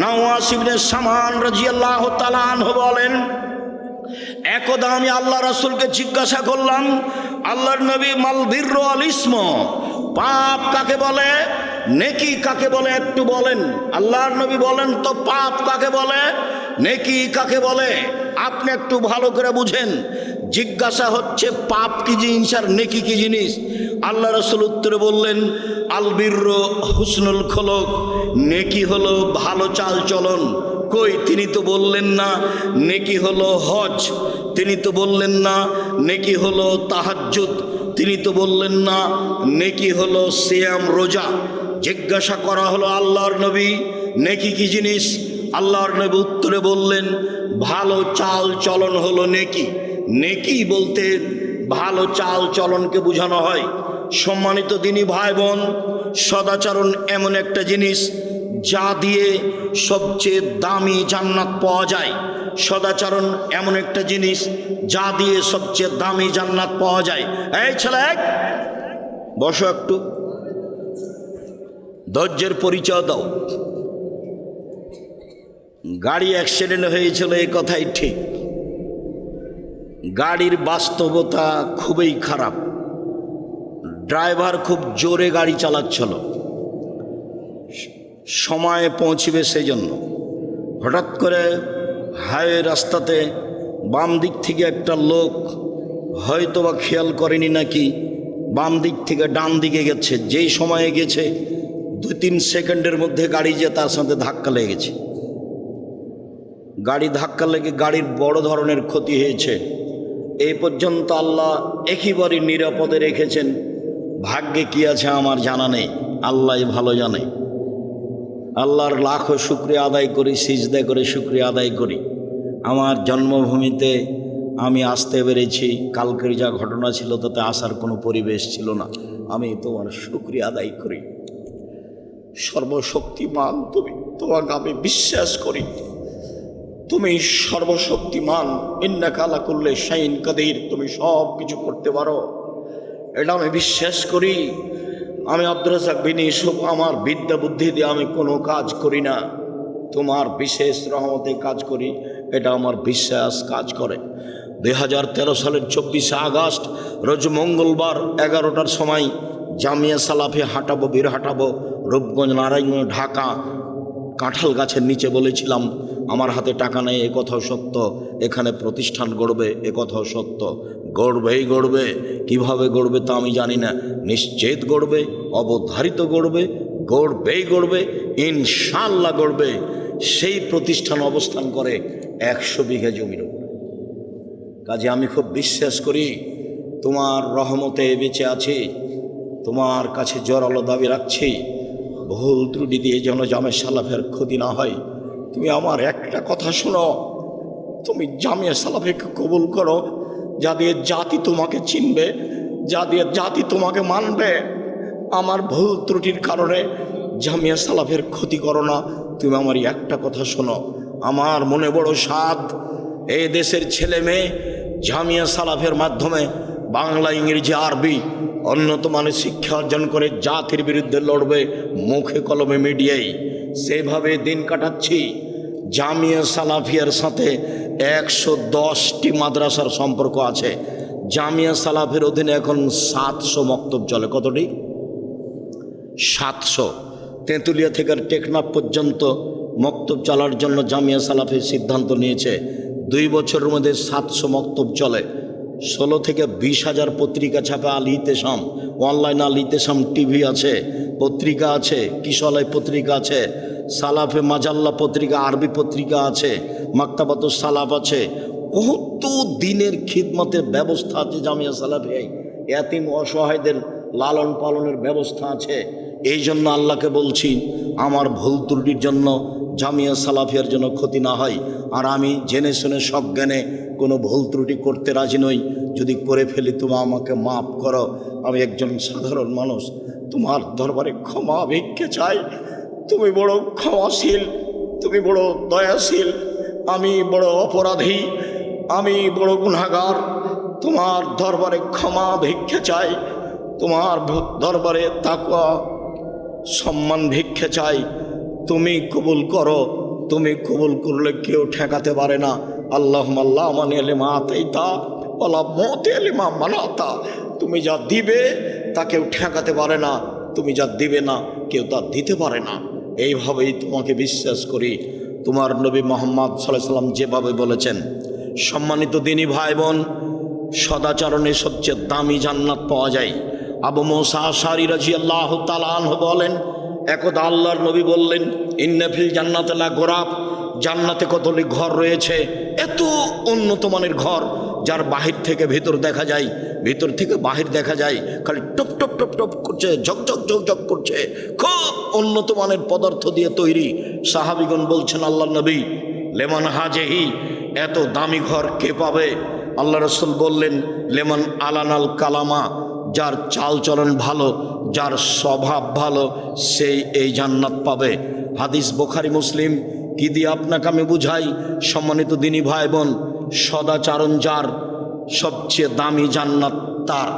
নাওয়াস ইবনে সামান রাদিয়াল্লাহু তাআলা আনহু বলেন, একদা আমি আল্লাহ রাসূলকে জিজ্ঞাসা করলাম, আল্লাহর নবী, মাল বিররু আল ইসম, পাপ কাকে বলে, নেকি কাকে বলে একটু বলেন। আল্লাহর নবী বলেন, তো পাপ কাকে বলে, নেকি কাকে বলে, আপনি একটু ভালো করে বুঝেন। জিজ্ঞাসা হচ্ছে পাপ কি জিনিস আর নেকি কি জিনিস। আল্লাহ রাসূল উত্তরে বললেন, আল বিররু হুসনুল খুলুক, নেকি হলো ভালো চাল চলন। কই, তিনি তো বললেন না নেকি হলো হজ, তিনি তো বললেন না নেকি হলো তাহাজ্জুদ, তিনি তো বললেন না নেকি হলো সিয়াম রোজা। জিজ্ঞাসা করা হলো, আল্লাহর নবী নেকি কি জিনিস? আল্লাহর নবী উত্তরে বললেন, ভালো চাল চলন হলো নেকি। নেকি বলতে ভালো চাল চলনকে বোঝানো হয়। সম্মানিত দিনী ভাই বোন, সদাচরণ এমন একটা জিনিস যা দিয়ে সবচেয়ে দামি জান্নাত পাওয়া যায়। সদাচরণ এমন একটা জিনিস যা দিয়ে সবচেয়ে দামি জান্নাত পাওয়া যায়। এই ছেলে, বসো, একটু ধৈর্যের পরিচয় দাও। গাড়ি অ্যাক্সিডেন্ট হয়েছিল, এই কথাই ঠিক। গাড়ির বাস্তবতা খুবই খারাপ। ড্রাইভার খুব জোরে গাড়ি চালাচ্ছিল, সময়ে পৌঁছবে সেই জন্য। হঠাৎ করে হাইওয়ে রাস্তাতে বাম দিক থেকে একটা লোক হয়তো বা খেয়াল করেনি নাকি, বাম দিক থেকে ডান দিকে গেছে। যেই সময়ে গেছে 2-3 সেকেন্ডের মধ্যে গাড়ি যে তার সাথে ধাক্কা লেগেছে। গাড়ি ধাক্কা লেগে গাড়ির বড় ধরনের ক্ষতি হয়েছে। এই পর্যন্ত আল্লাহ একেবারে নিরাপদে রেখেছেন। ভাগ্যে কি আছে আমার জানা নেই, আল্লাহ ভালো জানে। আল্লাহর লাখো শুকরিয়া আদায় করি, সিজদা করে শুকরিয়া আদায় করি। আমার জন্মভূমিতে আমি আসতে পেরেছি। কালকের যা ঘটনা ছিল তাতে আসার কোনো পরিবেশ ছিল না। আমি তোমার শুকরিয়া আদায় করি। সর্বশক্তিমান তুমি, তোমাকে আমি বিশ্বাস করি। তুমি সর্বশক্তিমান, ইন্নাকা আলা কুল্লি শাইইন কাদির, তুমি সব কিছু করতে পারো, এটা আমি বিশ্বাস করি। আমি আব্দুর রাজ্জাক বিন ইউসুফ, আমার বিদ্যা বুদ্ধি দিয়ে আমি কোনো কাজ করি না, তোমার বিশেষ রহমতে কাজ করি, এটা আমার বিশ্বাস কাজ করে। 2013 সালের 24শে আগস্ট রোজ মঙ্গলবার 11টার সময় জামিয়া সালাফি হাঁটাবো, বীর হাঁটাবো, রূপগঞ্জ, নারায়ণগঞ্জ, ঢাকা। কাঁঠাল গাছের নিচে বলেছিলাম আমার হাতে টাকা নেই, এ কথাও সত্য। এখানে প্রতিষ্ঠান গড়বে, এ কথাও সত্য। গড়বেই গড়বে, কিভাবে গড়বে তা আমি জানি না, নিশ্চিত গড়বে, অবধারিত গড়বে, গড়বেই গড়বে, ইনশাআল্লাহ গড়বে। সেই প্রতিষ্ঠান অবস্থান করে 100 বিঘা জমির উপরে। কাজে আমি খুব বিশ্বাস করি তোমার রহমতে বেঁচে আছি, তোমার কাছে জোরালো দাবি রাখছি, ভুল ত্রুটি দিয়ে যেন জামিয়া সালাফের ক্ষতি না হয়। তুমি আমার একটা কথা শোনো, তুমি জামিয়া সালাফিকে কবুল করো, যা দিয়ে জাতি তোমাকে চিনবে, যা দিয়ে জাতি তোমাকে মানবে। আমার ভুল ত্রুটির কারণে জামিয়া সালাফের ক্ষতি করো না। তুমি আমার একটা কথা শোনো, আমার মনে বড় সাধ, এই দেশের ছেলে মেয়ে জামিয়া সালাফের মাধ্যমে বাংলা, ইংরেজি, আরবি উন্নত মানের শিক্ষা অর্জন করে জাতির বিরুদ্ধে লড়বে, মুখে কলমে মিডিয়ায়। সেভাবে দিন কাটাচ্ছি। জামিয়া সালাফিয়ার সাথে 110টি মাদ্রাসার সম্পর্ক আছে। জামিয়া সালাফের অধীনে এখন 700 মক্তব চলে। কতটি? 700। তেঁতুলিয়া থেকে টেকনাফ পর্যন্ত মক্তব চালার জন্য জামিয়া সালাফের সিদ্ধান্ত নিয়েছে। 2 বছরের মধ্যে 700 মক্তব চলে। 16 থেকে 20,000 পত্রিকা ছাপে। আল ইতেসাম অনলাইন, আল ইতেসাম টিভি আছে, পত্রিকা আছে, কিশলয় পত্রিকা আছে, সালাফে মাজাল্লা পত্রিকা, আরবি পত্রিকা আছে, মাকতাবাতুস সালাফ আছে। কত দিনের খিদমতের ব্যবস্থা আছে জামিয়া সালাফে। এতিম অসহায়দের লালন পালনের ব্যবস্থা আছে। এই জন্য আল্লাহকে বলছি আমার ভুল ত্রুটির জন্য জামিয়া সালাফিয়ার জন্য ক্ষতি না হয়। আর আমি জেনে শুনে সজ্ঞানে কোনো ভুল ত্রুটি করতে রাজি নই। যদি করে ফেলি তুমি আমাকে মাফ করো। আমি একজন সাধারণ মানুষ, তোমার দরবারে ক্ষমা ভিক্ষে চাই। তুমি বড় ক্ষমাশীল, তুমি বড় দয়াশীল। আমি বড় অপরাধী, আমি বড় গুনাহগার। তোমার দরবারে ক্ষমা ভিক্ষে চাই, তোমার দরবারে তাকওয়া সম্মান ভিক্ষে চাই। তুমি কবুল করো, তুমি কবুল করলে কেউ ঠেকাতে পারে না। আল্লাহুম্মা লা মানিয়া লিমা আতাইতা ওয়ালা মুতিয়া লিমা মানাতা। তুমি যা দিবে তা কেউ ঠেকাতে পারে না, তুমি যা দিবে না কেউ তা দিতে পারে না। এইভাবেই তোমাকে বিশ্বাস করি। তোমার নবী মুহাম্মদ সাল্লাল্লাহু আলাইহি সাল্লাম যেভাবে বলেছেন। সম্মানিত দিনী ভাই বোন, সদাচরণে সবচেয়ে দামি জান্নাত পাওয়া যায়। আবু মুসা আশআরী রাদিয়াল্লাহু তাআলা আনহু বলেন, একদা আল্লাহর নবী বললেন, ইন্না ফিল জান্নাতি লা গোরাব, জান্নাতে কতগুলি ঘর রয়েছে, এত উন্নত মানের ঘর যার বাহির থেকে ভিতর দেখা যায়, ভিতর থেকে বাহির দেখা যায়, খালি টপ টপ টপ টপ করছে, ঝকঝক ঝকঝক করছে, খুব উন্নত মানের পদার্থ দিয়ে তৈরি। সাহাবীগণ বলছেন, আল্লাহর নবী, লেমান হাজেহি, এত দামি ঘর কে পাবে? আল্লাহ রাসূল বললেন, লেমান আলানাল কালামা, যার চাল চলন ভালো, যার স্বভাব ভালো, সেই এই জান্নাত পাবে। হাদিস বুখারী মুসলিম। কি দিয়ে আপনাকে আমি বুঝাই সম্মানিত দিনী ভাই বোন, সদাচরণ যার, সবচেয়ে দামি জান্নাত তার।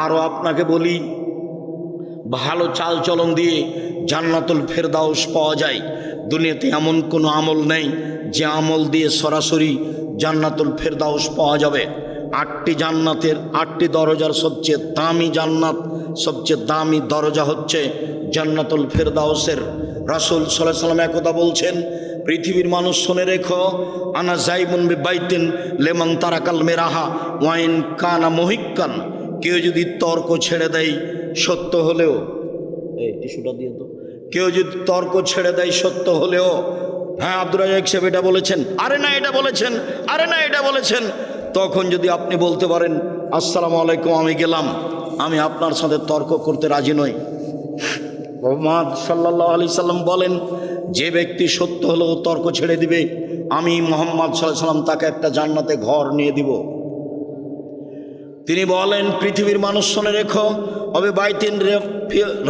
আরও আপনাকে বলি, ভালো চাল চলন দিয়ে জান্নাতুল ফেরদাউস পাওয়া যায়। দুনিয়াতে এমন কোনো আমল নেই যে আমল দিয়ে সরাসরি জান্নাতুল ফেরদাউস পাওয়া যাবে। 8টি জান্নাতের 8টি দরজার সবচেয়ে দামি জান্নাত, সবচেয়ে দামি দরজা হচ্ছে জান্নাতুল ফেরদাউসের। রাসূল সাল্লাল্লাহু আলাইহি ওয়াসাল্লাম একথা বলছেন, পৃথিবীর মানুষ শুনে রেখো, আনা যাইবুন বিবাইতিন লেমান তারাকাল মেরাহা ওয়াইন কানা মুহিক্কান। কেউ যদি তর্ক ছেড়ে দেয় সত্য হলেও, এই টিস্যুটা দিয়ে তো, কেউ যদি তর্ক ছেড়ে দেয় সত্য হলেও, হ্যাঁ আব্দুর রাজ্জাক সাহেব এটা বলেছেন, আরে না এটা বলেছেন, আরে না এটা বলেছেন, তখন যদি আপনি বলতে পারেন, আসসালামু আলাইকুম, আমি গেলাম, আমি আপনার সাথে তর্ক করতে রাজি নই। মুহাম্মদ সাল্লাল্লাহু আলাইহি সাল্লাম বলেন, যে ব্যক্তি সত্য হলেও তর্ক ছেড়ে দিবে, আমি মুহাম্মদ সাল্লাল্লাহু আলাইহি সাল্লাম তাকে একটা জান্নাতে ঘর নিয়ে দিব। তিনি বলেন, পৃথিবীর মানুষ শুনে রেখো, অবে বাইতিন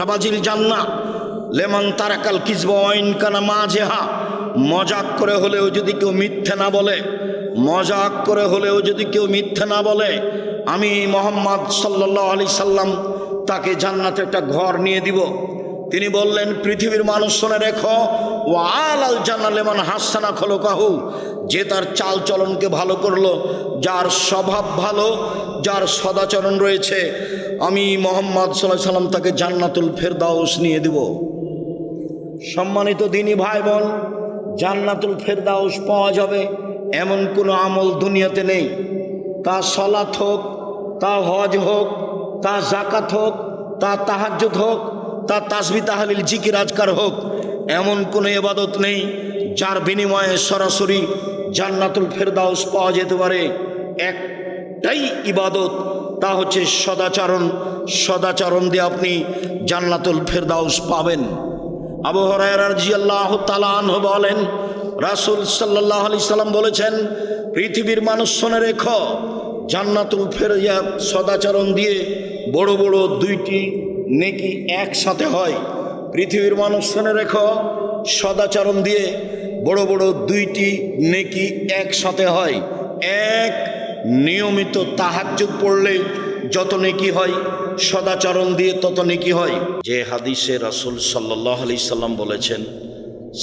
রাবাজিল জান্নাহ লেমান তারাকাল কিযবা ওয়াইন কানা মাজেহা। মজাক করে হলেও যদি কেউ মিথ্যে না বলে, মজাক করে হলেও যদি কেউ মিথ্যে না বলে, আমি মুহাম্মদ সাল্লাল্লাহু আলাইহি সাল্লাম তাকে জান্নাতে একটা ঘর নিয়ে দিব। তিনি বললেন, পৃথিবীর মানুষ শুনে রেখো, ওয়াল আল জান্নাহ লিমান হাসানা খলকাহু, যে তার চাল চলনকে ভালো করলো, যার স্বভাব ভালো, যার সদাচরণ রয়েছে, আমি মুহাম্মদ সাল্লাল্লাহু আলাইহি সাল্লাম তাকে জান্নাতুল ফেরদাউস নিয়ে দিব। সম্মানিত দিনী ভাই বোন, জান্নাতুল ফেরদাউস পাওয়া যাবে এমন কোনো আমল দুনিয়াতে নেই। তা সালাত হোক, তা হজ হোক, তা যাকাত হোক, তা তাহাজ্জুদ হোক, তা তাসবিহ তাহলিল জিকির আজকার হোক, এমন কোনো ইবাদত নেই যার বিনিময়ে সরাসরি জান্নাতুল ফেরদাউস পাওয়া যেতে পারে। একটাই ইবাদত, তা হচ্ছে সদাচরণ। সদাচরণ দিয়ে আপনি জান্নাতুল ফেরদাউস পাবেন। আবু হুরায়রা রাদিয়াল্লাহু তাআলা আনহু বলেন, রাসূল সাল্লাল্লাহু আলাইহি সাল্লাম বলেছেন, পৃথিবীর মানুষ শুনে রেখো, জান্নাতুল ফেরদাউস সদাচরণ দিয়ে বড় বড় 2টি নেকি একসাথে হয়। পৃথিবীর মানুষ শুনে রেখো, সদাচরণ দিয়ে বড় বড় 2টি নেকি একসাথে হয়। এক, নিয়মিত তাহাজ্জুদ পড়লে যত নেকি হয়, সদাচরণ দিয়ে তত নেকি হয়। যে হাদিসে রাসূল সাল্লাল্লাহু আলাইহি সাল্লাম বলেছেন,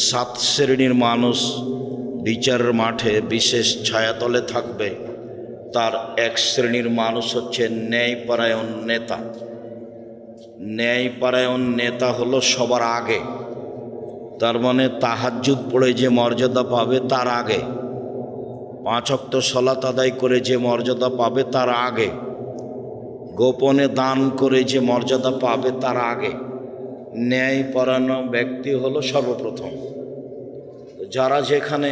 7 শ্রেণীর মানুষ বিচারের মাঠে বিশেষ ছায়াতলে থাকবে। তার 1 শ্রেণীর মানুষ হচ্ছে ন্যায়পরায়ণ নেতা। ন্যায়পরায়ণ নেতা হলো সবার আগে, তার মানে তাহাজ্জুদ পড়ে যে মর্যাদা পাবে তার আগে, 5 ওয়াক্ত সালাত আদায় করে যে মর্যাদা পাবে তার আগে, গোপনে দান করে যে মর্যাদা পাবে তার আগে। ন্যায়পরায়ণ ব্যক্তি হলো সর্বপ্রথম। যারা যেখানে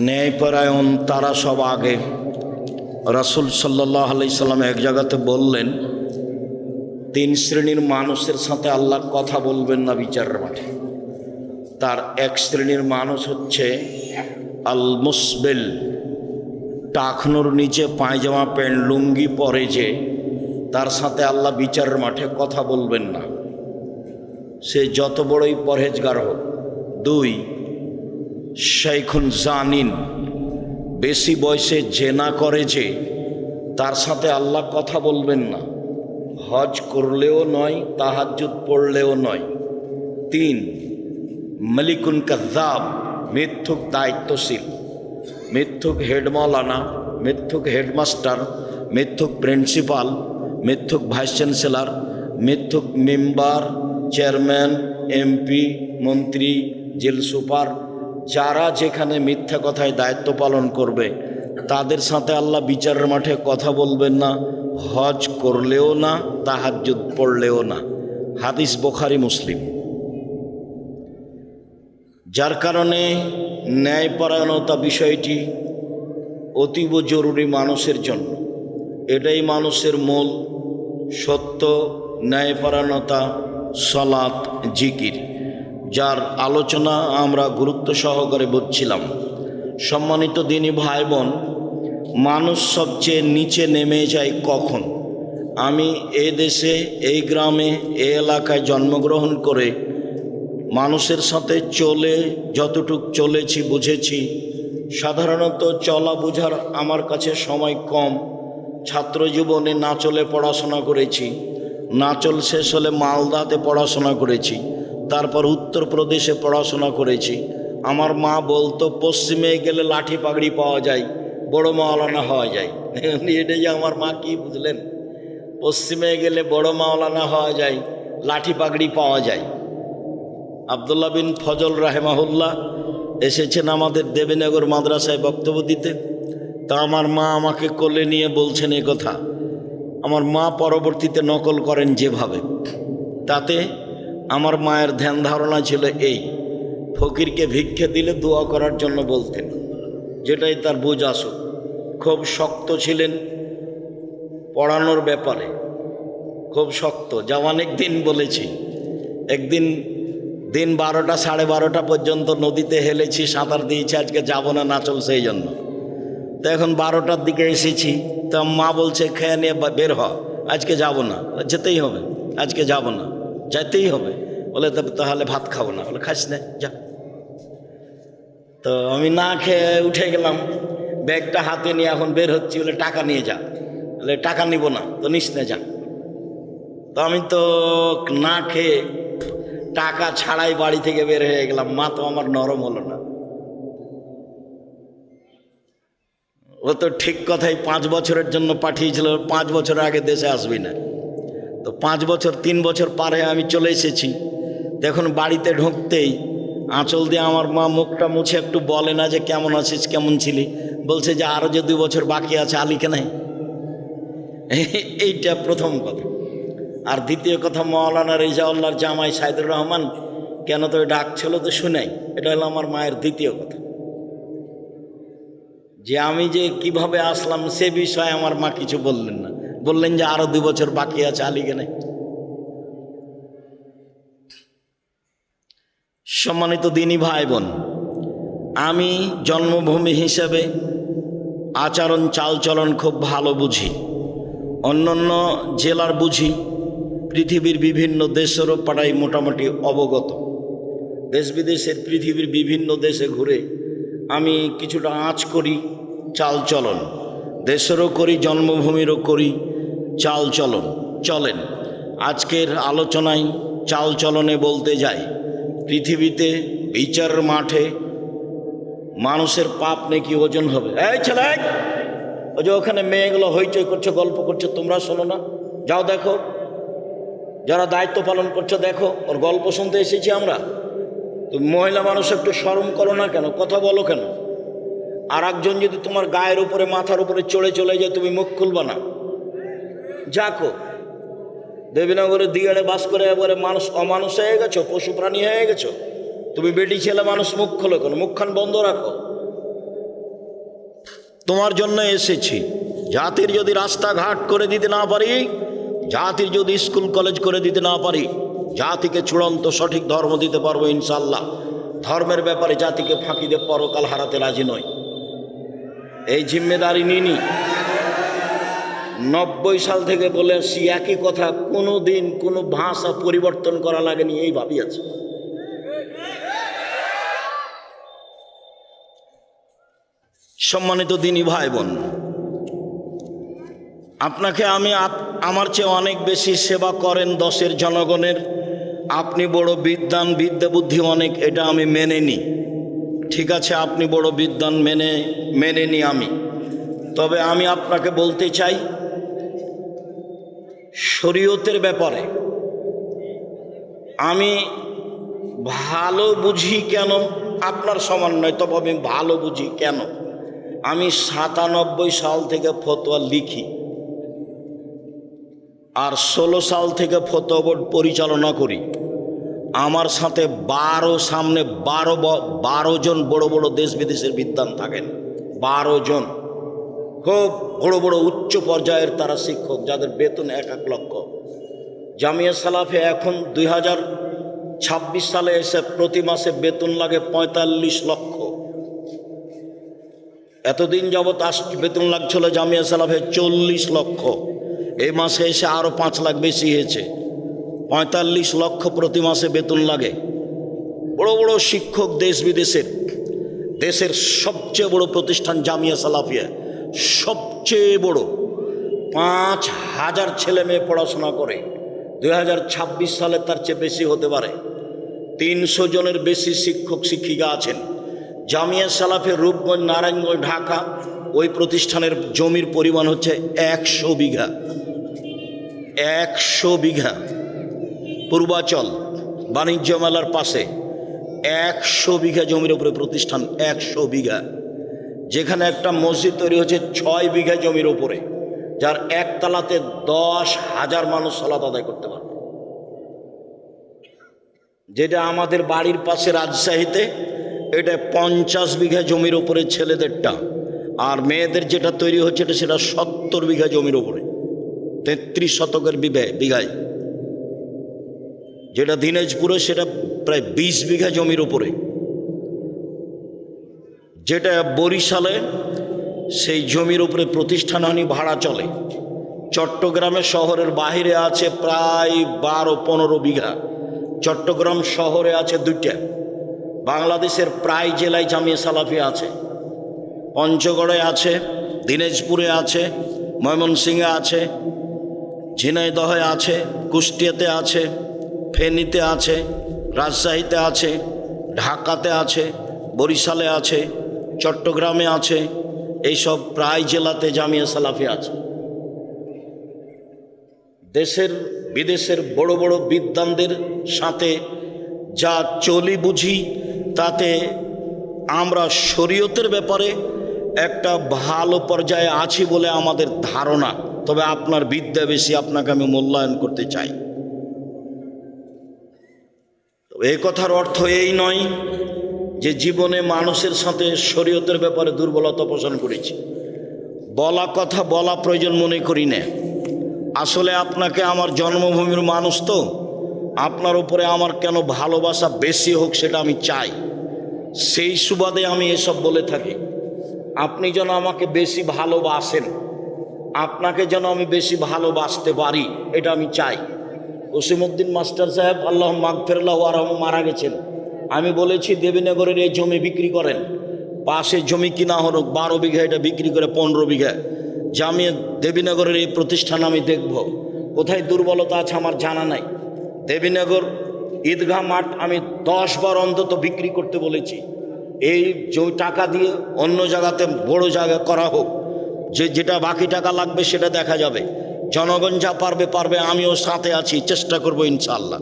ন্যায়পরায়ণ তারা সব আগে। রাসূল সাল্লাল্লাহু আলাইহি সাল্লাম এক জায়গাতে বললেন, 3 শ্রেণীর মানুষের সাথে আল্লাহ কথা বলবেন না বিচারের মাঠে। তার 1 শ্রেণীর মানুষ হচ্ছে আল মুসবিল, টাকনোর নিচে পায়জামা প্যান্ট লুঙ্গি পরে যে, তার সাথে আল্লাহ বিচারের মাঠে কথা বলবেন না, সে যত বড়ই পরহেজগার হোক। 2, শাইখুন জানিন, বেশি বয়সে জেনা করে যে, তার সাথে আল্লাহ কথা বলবেন না, হজ করলেও নয়, তাহাজ্জুদ পড়লেও নয়। 3, মালিকুন কাযযাব, মিথ্যুক দায়িত্বশীল, মিথ্যুক হেড মাওলানা, মিথ্যুক হেডমাস্টার, মিথ্যুক প্রিন্সিপাল, মিথ্যুক ভাইস চ্যান্সেলর, মিথ্যুক মেম্বার, চেয়ারম্যান, এমপি, মন্ত্রী, জেল সুপার, যারা যেখানে মিথ্যা কথায় দায়িত্ব পালন করবে তাদের সাথে আল্লাহ বিচারের মাঠে কথা বলবেন না, হজ করলেও না, তাহাজ্জুদ পড়লেও না। হাদিস বুখারী মুসলিম। যার কারণে ন্যায়পরায়ণতা বিষয়টি অতীব জরুরি মানুষের জন্য। এটাই মানুষের মূল সত্য, ন্যায়পরায়ণতা, সালাত, জিকির, যার আলোচনা আমরা গুরুত্ব সহকারে বুঝছিলাম। সম্মানিত দিনী ভাই বোন, মানুষ সবচেয়ে নিচে নেমে যায় কখন? আমি এই দেশে, এই গ্রামে, এই এলাকায় জন্মগ্রহণ করে মানুষের সাথে চলে যতটুক চলেছি, বুঝেছি, সাধারণত চলা বোঝার আমার কাছে সময় কম। ছাত্র জীবনে নাচলে পড়াশোনা করেছি, নাচল শেষ হলে মালদাতে পড়াশোনা করেছি, তারপর উত্তরপ্রদেশে পড়াশোনা করেছি। আমার মা বলতো পশ্চিমে গেলে লাঠি পাগড়ি পাওয়া যায়, বড় মাওলানা হওয়া যায়। এটা যে আমার মা কি বুঝলেন, পশ্চিমে গেলে বড় মাওলানা হওয়া যায়, লাঠি পাগড়ি পাওয়া যায়। আব্দুল্লাহ বিন ফজল রাহেমাহুল্লাহ এসেছেন আমাদের দেবীনগর মাদ্রাসায় বক্তব্য দিতে। তা আমার মা আমাকে কোলে নিয়ে বলছেন এ কথা। আমার মা পরবর্তীতে নকল করেন যেভাবে, তাতে আমার মায়ের ধ্যান ধারণা ছিল এই, ফকিরকে ভিক্ষে দিলে দোয়া করার জন্য বলতেন, যেটাই তার বুঝ আসুক। খুব শক্ত ছিলেন পড়ানোর ব্যাপারে, খুব শক্ত। যা অনেক দিন বলেছি, একদিন দিন 12টা 12:30 পর্যন্ত নদীতে হেলেছি, সাঁতার দিয়েছি, আজকে যাব না নাচল সেই জন্য। তো এখন 12টার দিকে এসেছি, তা মা বলছে খেয়ে নিয়ে বের হ, আজকে যাব না। যেতেই হবে, আজকে যাব না, যেতেই হবে। বলে তাহলে ভাত খাবো না। বলে খাস না, যা। তো আমি না খেয়ে উঠে গেলাম, ব্যাগটা হাতে নিয়ে এখন বের হচ্ছি। বলে টাকা নিয়ে যা। বলে টাকা নিব না। তো নিস না, যা। তো আমি তো না খেয়ে টাকা ছাড়াই বাড়ি থেকে বের হয়ে গেলাম। মা তো আমার নরম হলো না। ও তো ঠিক কথাই 5 বছরের জন্য পাঠিয়েছিল, 5 বছর আগে দেশে আসবি না। তো 5 বছর 3 বছর পার হয়ে আমি চলে এসেছি। দেখুন বাড়িতে ঢুকতেই আঁচল দিয়ে আমার মা মুখটা মুছে একটু বলে না যে কেমন আছিস, কেমন ছিলি, বলছে যে আরও যে 2 বছর বাকি আছে, আলিকে নাই। এইটা প্রথম কথা। আর দ্বিতীয় কথা, মাওলানা রেজাউল্লাহর জামাই সাইদুর রহমান কেন তো ডাক ছিল তো শুনাই। এটা হলো আমার মায়ের দ্বিতীয় কথা। যে আমি যে কিভাবে আসলাম সে বিষয়ে আমার মা কিছু বললেন না, বললেন যে আরো 2 বছর বাকি আছে, আলিগে নাই। সম্মানিত দিনী ভাই বোন, আমি জন্মভূমি হিসেবে আচরণ চালচলন খুব ভালো বুঝি, অন্যান্য জেলার বুঝি, পৃথিবীর বিভিন্ন দেশেরও পাড়ায় মোটামুটি অবগত। দেশ বিদেশের পৃথিবীর বিভিন্ন দেশে ঘুরে আমি কিছুটা আঁচ করি চালচলন, দেশেরও করি, জন্মভূমিরও করি চালচলন। চলেন আজকের আলোচনায় চালচলনে বলতে যাই, পৃথিবীতে বিচারের মাঠে মানুষের পাপ নাকি ওজন হবে। এই ছেলে, ওই যে ওখানে মেয়েগুলো হইচই করছে, গল্প করছে, তোমরা শোনো না? যাও দেখো, যারা দায়িত্ব পালন করছে দেখো, ওর গল্প শুনতে এসেছি আমরা। তুমি মহিলা মানুষ একটু শরম করো না কেন? কথা বলো কেন? আর একজন যদি তোমার গায়ের উপরে, মাথার উপরে চড়ে চলে যায়, তুমি মুখ খুলবা না? যাকো, দেবীনগরে দিয়াড়ে বাস করে এবারে মানুষ অমানুষ হয়ে গেছো, পশু প্রাণী হয়ে গেছো। তুমি বেটি ছেলে মানুষ, মুখ খোলো কেন? মুখখান বন্ধ রাখো। তোমার জন্য এসেছি। জাতির যদি রাস্তাঘাট করে দিতে না পারি, জাতির যদি স্কুল কলেজ করে দিতে না পারি, জাতিকে চূড়ান্ত সঠিক ধর্ম দিতে পারবো ইনশাল্লাহ। ধর্মের ব্যাপারে জাতিকে ফাঁকি দিয়ে পরকাল হারাতে রাজি নয়। এই জিম্মেদারি নিনি। 90 সাল থেকে বলে আসছি একই কথা, কোনো দিন কোনো ভাষা পরিবর্তন করা লাগেনি, এই ভাবি আছে। সম্মানিত দিনী ভাই বোন, আপনাকে আমি আমার চেয়ে অনেক বেশি সেবা করেন দেশের জনগণের। আপনি বড় বিদ্বান, বিদ্যা বুদ্ধি অনেক, এটা আমি মেনে নিই। ঠিক আছে, আপনি বড় বিদ্বান, মেনে নিই আমি। তবে আমি আপনাকে বলতে চাই, শরীয়তের ব্যাপারে আমি ভালো বুঝি কেন, আপনার সমান নয়, তবে আমি ভালো বুঝি কেন। আমি 97 সাল থেকে ফতোয়া লিখি, আর 16 সাল থেকে ফতোয়া বোর্ড পরিচালনা করি। আমার সাথে 12 জন বড় বড় দেশ বিদেশের বিদ্বান থাকেন। 12 জন খুব বড় বড় উচ্চ পর্যায়ের তারা শিক্ষক, যাদের বেতন 1 লক্ষ। জামিয়া সালাফে এখন 2026 সালে এসে প্রতি মাসে বেতন লাগে 45 লক্ষ। এতদিন যাবৎ বেতন লাগছিল জামিয়া সালাফে 40 লক্ষ। এই মাসে এসে আরও 5 লাখ বেশি হয়েছে, 45 লক্ষ প্রতি মাসে বেতন লাগে। বড় বড় শিক্ষক দেশ বিদেশের। দেশের সবচেয়ে বড় প্রতিষ্ঠান জামিয়া সালাফিয়া, সবচেয়ে বড়। 5000 ছেলে মেয়ে পড়াশোনা করে। 2026 সালে তার চেয়ে বেশি হতে পারে। 300 জনের বেশি শিক্ষক শিক্ষিকা আছেন। জামিয়া সালাফে রূপগঞ্জ, নারায়ণগঞ্জ, ঢাকা, ওই প্রতিষ্ঠানের জমির পরিমাণ হচ্ছে 100 বিঘা। 100 বিঘা। পূর্বাচল বাণিজ্য মেলার পাশে 100 বিঘা জমির উপরে প্রতিষ্ঠান। 100 বিঘা, যেখানে একটা মসজিদ তৈরি হচ্ছে 6 বিঘা জমির উপরে, যার একতলাতে 10,000 মানুষ সালাত আদায় করতে পারবে। যেটা আমাদের বাড়ির পাশে রাজশাহীতে, এটা 50 বিঘা জমির উপরে ছেলেদেরটা, আর মেয়েদের যেটা তৈরি হচ্ছে সেটা 70 বিঘা জমির উপরে, 33 শতকের বিঘায়। যেটা দিনাজপুরে সেটা প্রায় 20 বিঘা জমির উপরে। যেটা বরিশালে সেই জমির উপরে প্রতিষ্ঠান হয়নি, ভাড়া চলে। চট্টগ্রামে শহরের বাহিরে আছে প্রায় 12-15 বিঘা। চট্টগ্রাম শহরে আছে 2টা। বাংলাদেশের প্রায় জেলায় জামিয়া সালাফিয়া আছে। পঞ্চগড়ে আছে, দিনাজপুরে আছে, ময়মনসিংহে আছে, ঝিনাইদহে আছে, কুষ্টিয়াতে আছে, ফেনীতে আছে, রাজশাহীতে আছে, ঢাকাতে আছে, বরিশালে আছে, চট্টগ্রামে আছে। এইসব প্রায় জেলাতে জামিয়া সালাফিয়া আছে। দেশের বিদেশের বড় বড় বিদ্বানদের সাথে যা চলি বুঝি, তাতে আমরা শরীয়তের ব্যাপারে একটা ভালো পর্যায়ে আছি বলে আমাদের ধারণা। তবে আপনার বিদ্যা বেশি, আপনাকে আমি মূল্যায়ন করতে চাই। তবে এই কথার অর্থ এই নয় যে জীবনে মানুষের সাথে শরীয়তের ব্যাপারে দুর্বলতা পোষণ করেছি। বলা কথা বলা প্রয়োজন মনে করি না। আসলে আপনাকে আমার জন্মভূমির মানুষ তো, আপনার উপরে আমার কেন ভালোবাসা বেশি হোক সেটা আমি চাই। সেই সুবাদে আমি এসব বলে থাকি। আপনি যেন আমাকে বেশি ভালোবাসেন, আপনাকে যেন আমি বেশি ভালোবাসতে পারি, এটা আমি চাই। ওসিমউদ্দিন মাস্টার সাহেব আল্লাহ মাগফিরাল্লাহ আরহাম মারা গেছেন। আমি বলেছি দেবীনগরের এই জমি বিক্রি করেন, পাশে জমি কিনা হলো 12 বিঘা, এটা বিক্রি করে 15 বিঘা। জামিয়া দেবীনগরের এই প্রতিষ্ঠান আমি দেখব। কোথায় দুর্বলতা আছে আমার জানা নাই। দেবীনগর ঈদগাহ মাঠ আমি 10 বার অন্তত বিক্রি করতে বলেছি। এই টাকা দিয়ে অন্য জায়গাতে বড় জায়গা করা হোক, যেটা বাকি টাকা লাগবে সেটা দেখা যাবে। জনগণ যা পারবে, আমিও সাথে আছি, চেষ্টা করব ইনশাআল্লাহ।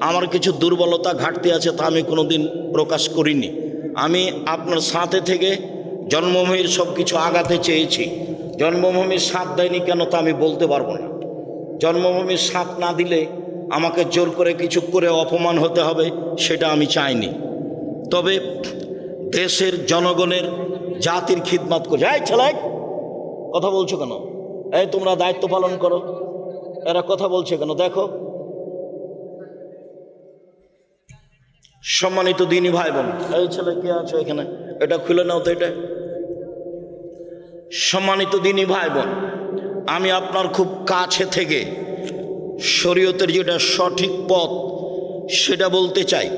আমার কিছু দুর্বলতা ঘাটতি আছে, তা আমি কোনো দিন প্রকাশ করিনি। আমি আপনার সাথে থেকে জন্মভূমির সব কিছু আগাতে চেয়েছি। জন্মভূমির সাথ দেয়নি কেন তা আমি বলতে পারবো না। জন্মভূমির সাথ না দিলে আমাকে জোর করে কিছু করে অপমান হতে হবে, সেটা আমি চাইনি। তবে দেশের জনগণের জাতির খিদমত করছে। এই ছেলে কথা বলছো কেন? এই তোমরা দায়িত্ব পালন করো, এরা কথা বলছে কেন? দেখো, সম্মানিত দিনী ভাই বোন, এই ছেলে কে আছো এখানে, এটা খুলে নাও তো এটা। সম্মানিত দিনী ভাই বোন, আমি আপনার খুব কাছে থেকে শরীয়তের যেটা সঠিক পথ সেটা বলতে চাই।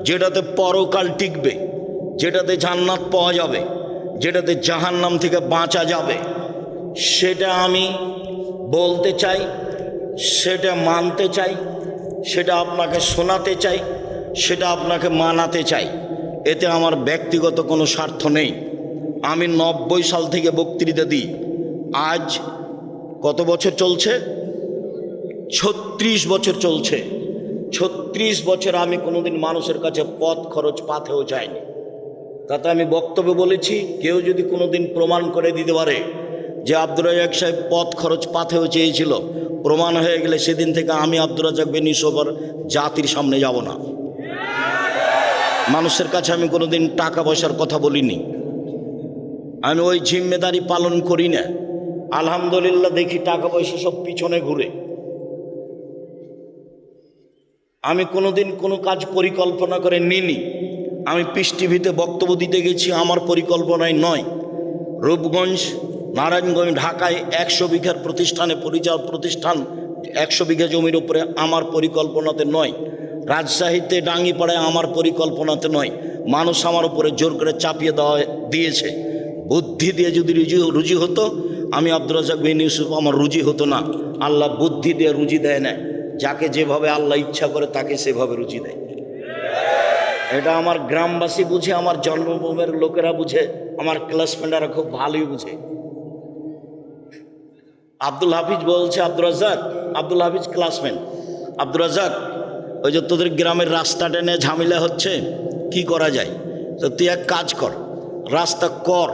যেটাতে পরকাল টিকবে, যেটাতে জান্নাত পাওয়া যাবে, যেটাতে জাহান্নাম থেকে বাঁচা যাবে, সেটা আমি বলতে চাই। সেটা মানতে চাই, সেটা আপনাকে শোনাতে চাই, সেটা আপনাকে মানাতে চাই। এতে আমার ব্যক্তিগত কোনো স্বার্থ নেই। আমি 90 সাল থেকে বক্তৃতা দিই। আজ কত বছর চলছে? 36 বছর চলছে। 36 বছর আমি কোনোদিন মানুষের কাছে পথ খরচ পাথেও যাইনি। তাতে আমি বক্তব্য বলেছি, কেউ যদি কোনোদিন প্রমাণ করে দিতে পারে যে আব্দুর রাজ্জাক সাহেব পথ খরচ পাথেও চেয়েছিল, প্রমাণ হয়ে গেলে সেদিন থেকে আমি আব্দুর রাজ্জাক বিন ইউসুফ জাতির সামনে যাব না। মানুষের কাছে আমি কোনোদিন টাকা পয়সার কথা বলিনি, আমি ওই জিম্মেদারি পালন করি না। আলহামদুলিল্লাহ দেখি টাকা পয়সা সব পিছনে ঘুরে। আমি কোনোদিন কোনো কাজ পরিকল্পনা করে নিইনি। আমি পিস টিভিতে বক্তব্য দিতে গেছি, আমার পরিকল্পনায় নয়। রূপগঞ্জ, নারায়ণগঞ্জ, ঢাকায় 100 বিঘার প্রতিষ্ঠানে প্রতিষ্ঠান 100 বিঘা জমির উপরে আমার পরিকল্পনাতে নয়। রাজশাহীতে ডাঙ্গিপাড়ায় আমার পরিকল্পনাতে নয়। মানুষ আমার উপরে জোর করে চাপিয়ে দিয়েছে। বুদ্ধি দিয়ে যদি রুজি হতো, আমি আব্দুর রাজ্জাক বিন ইউসুফ আমার রুজি হতো না। আল্লাহ বুদ্ধি দিয়ে রুজি দেয় না, যাকে যেভাবে আল্লাহ ইচ্ছা করে তাকে সেভাবে রুজি দেয়। এটা আমার গ্রামবাসী বুঝে, আমার জন্মভূমির লোকেরা বুঝে, আমার ক্লাসমেটরা খুব ভালোই বুঝে। আব্দুল হাফিজ বলছে, আব্দুল হাফিজ ক্লাসমেট, আব্দুর রাজ্জাক, ওই যে তোদের গ্রামের রাস্তাটা নিয়ে ঝামেলা হচ্ছে, কি করা যায়? তো তুই এক কাজ কর, রাস্তা কর।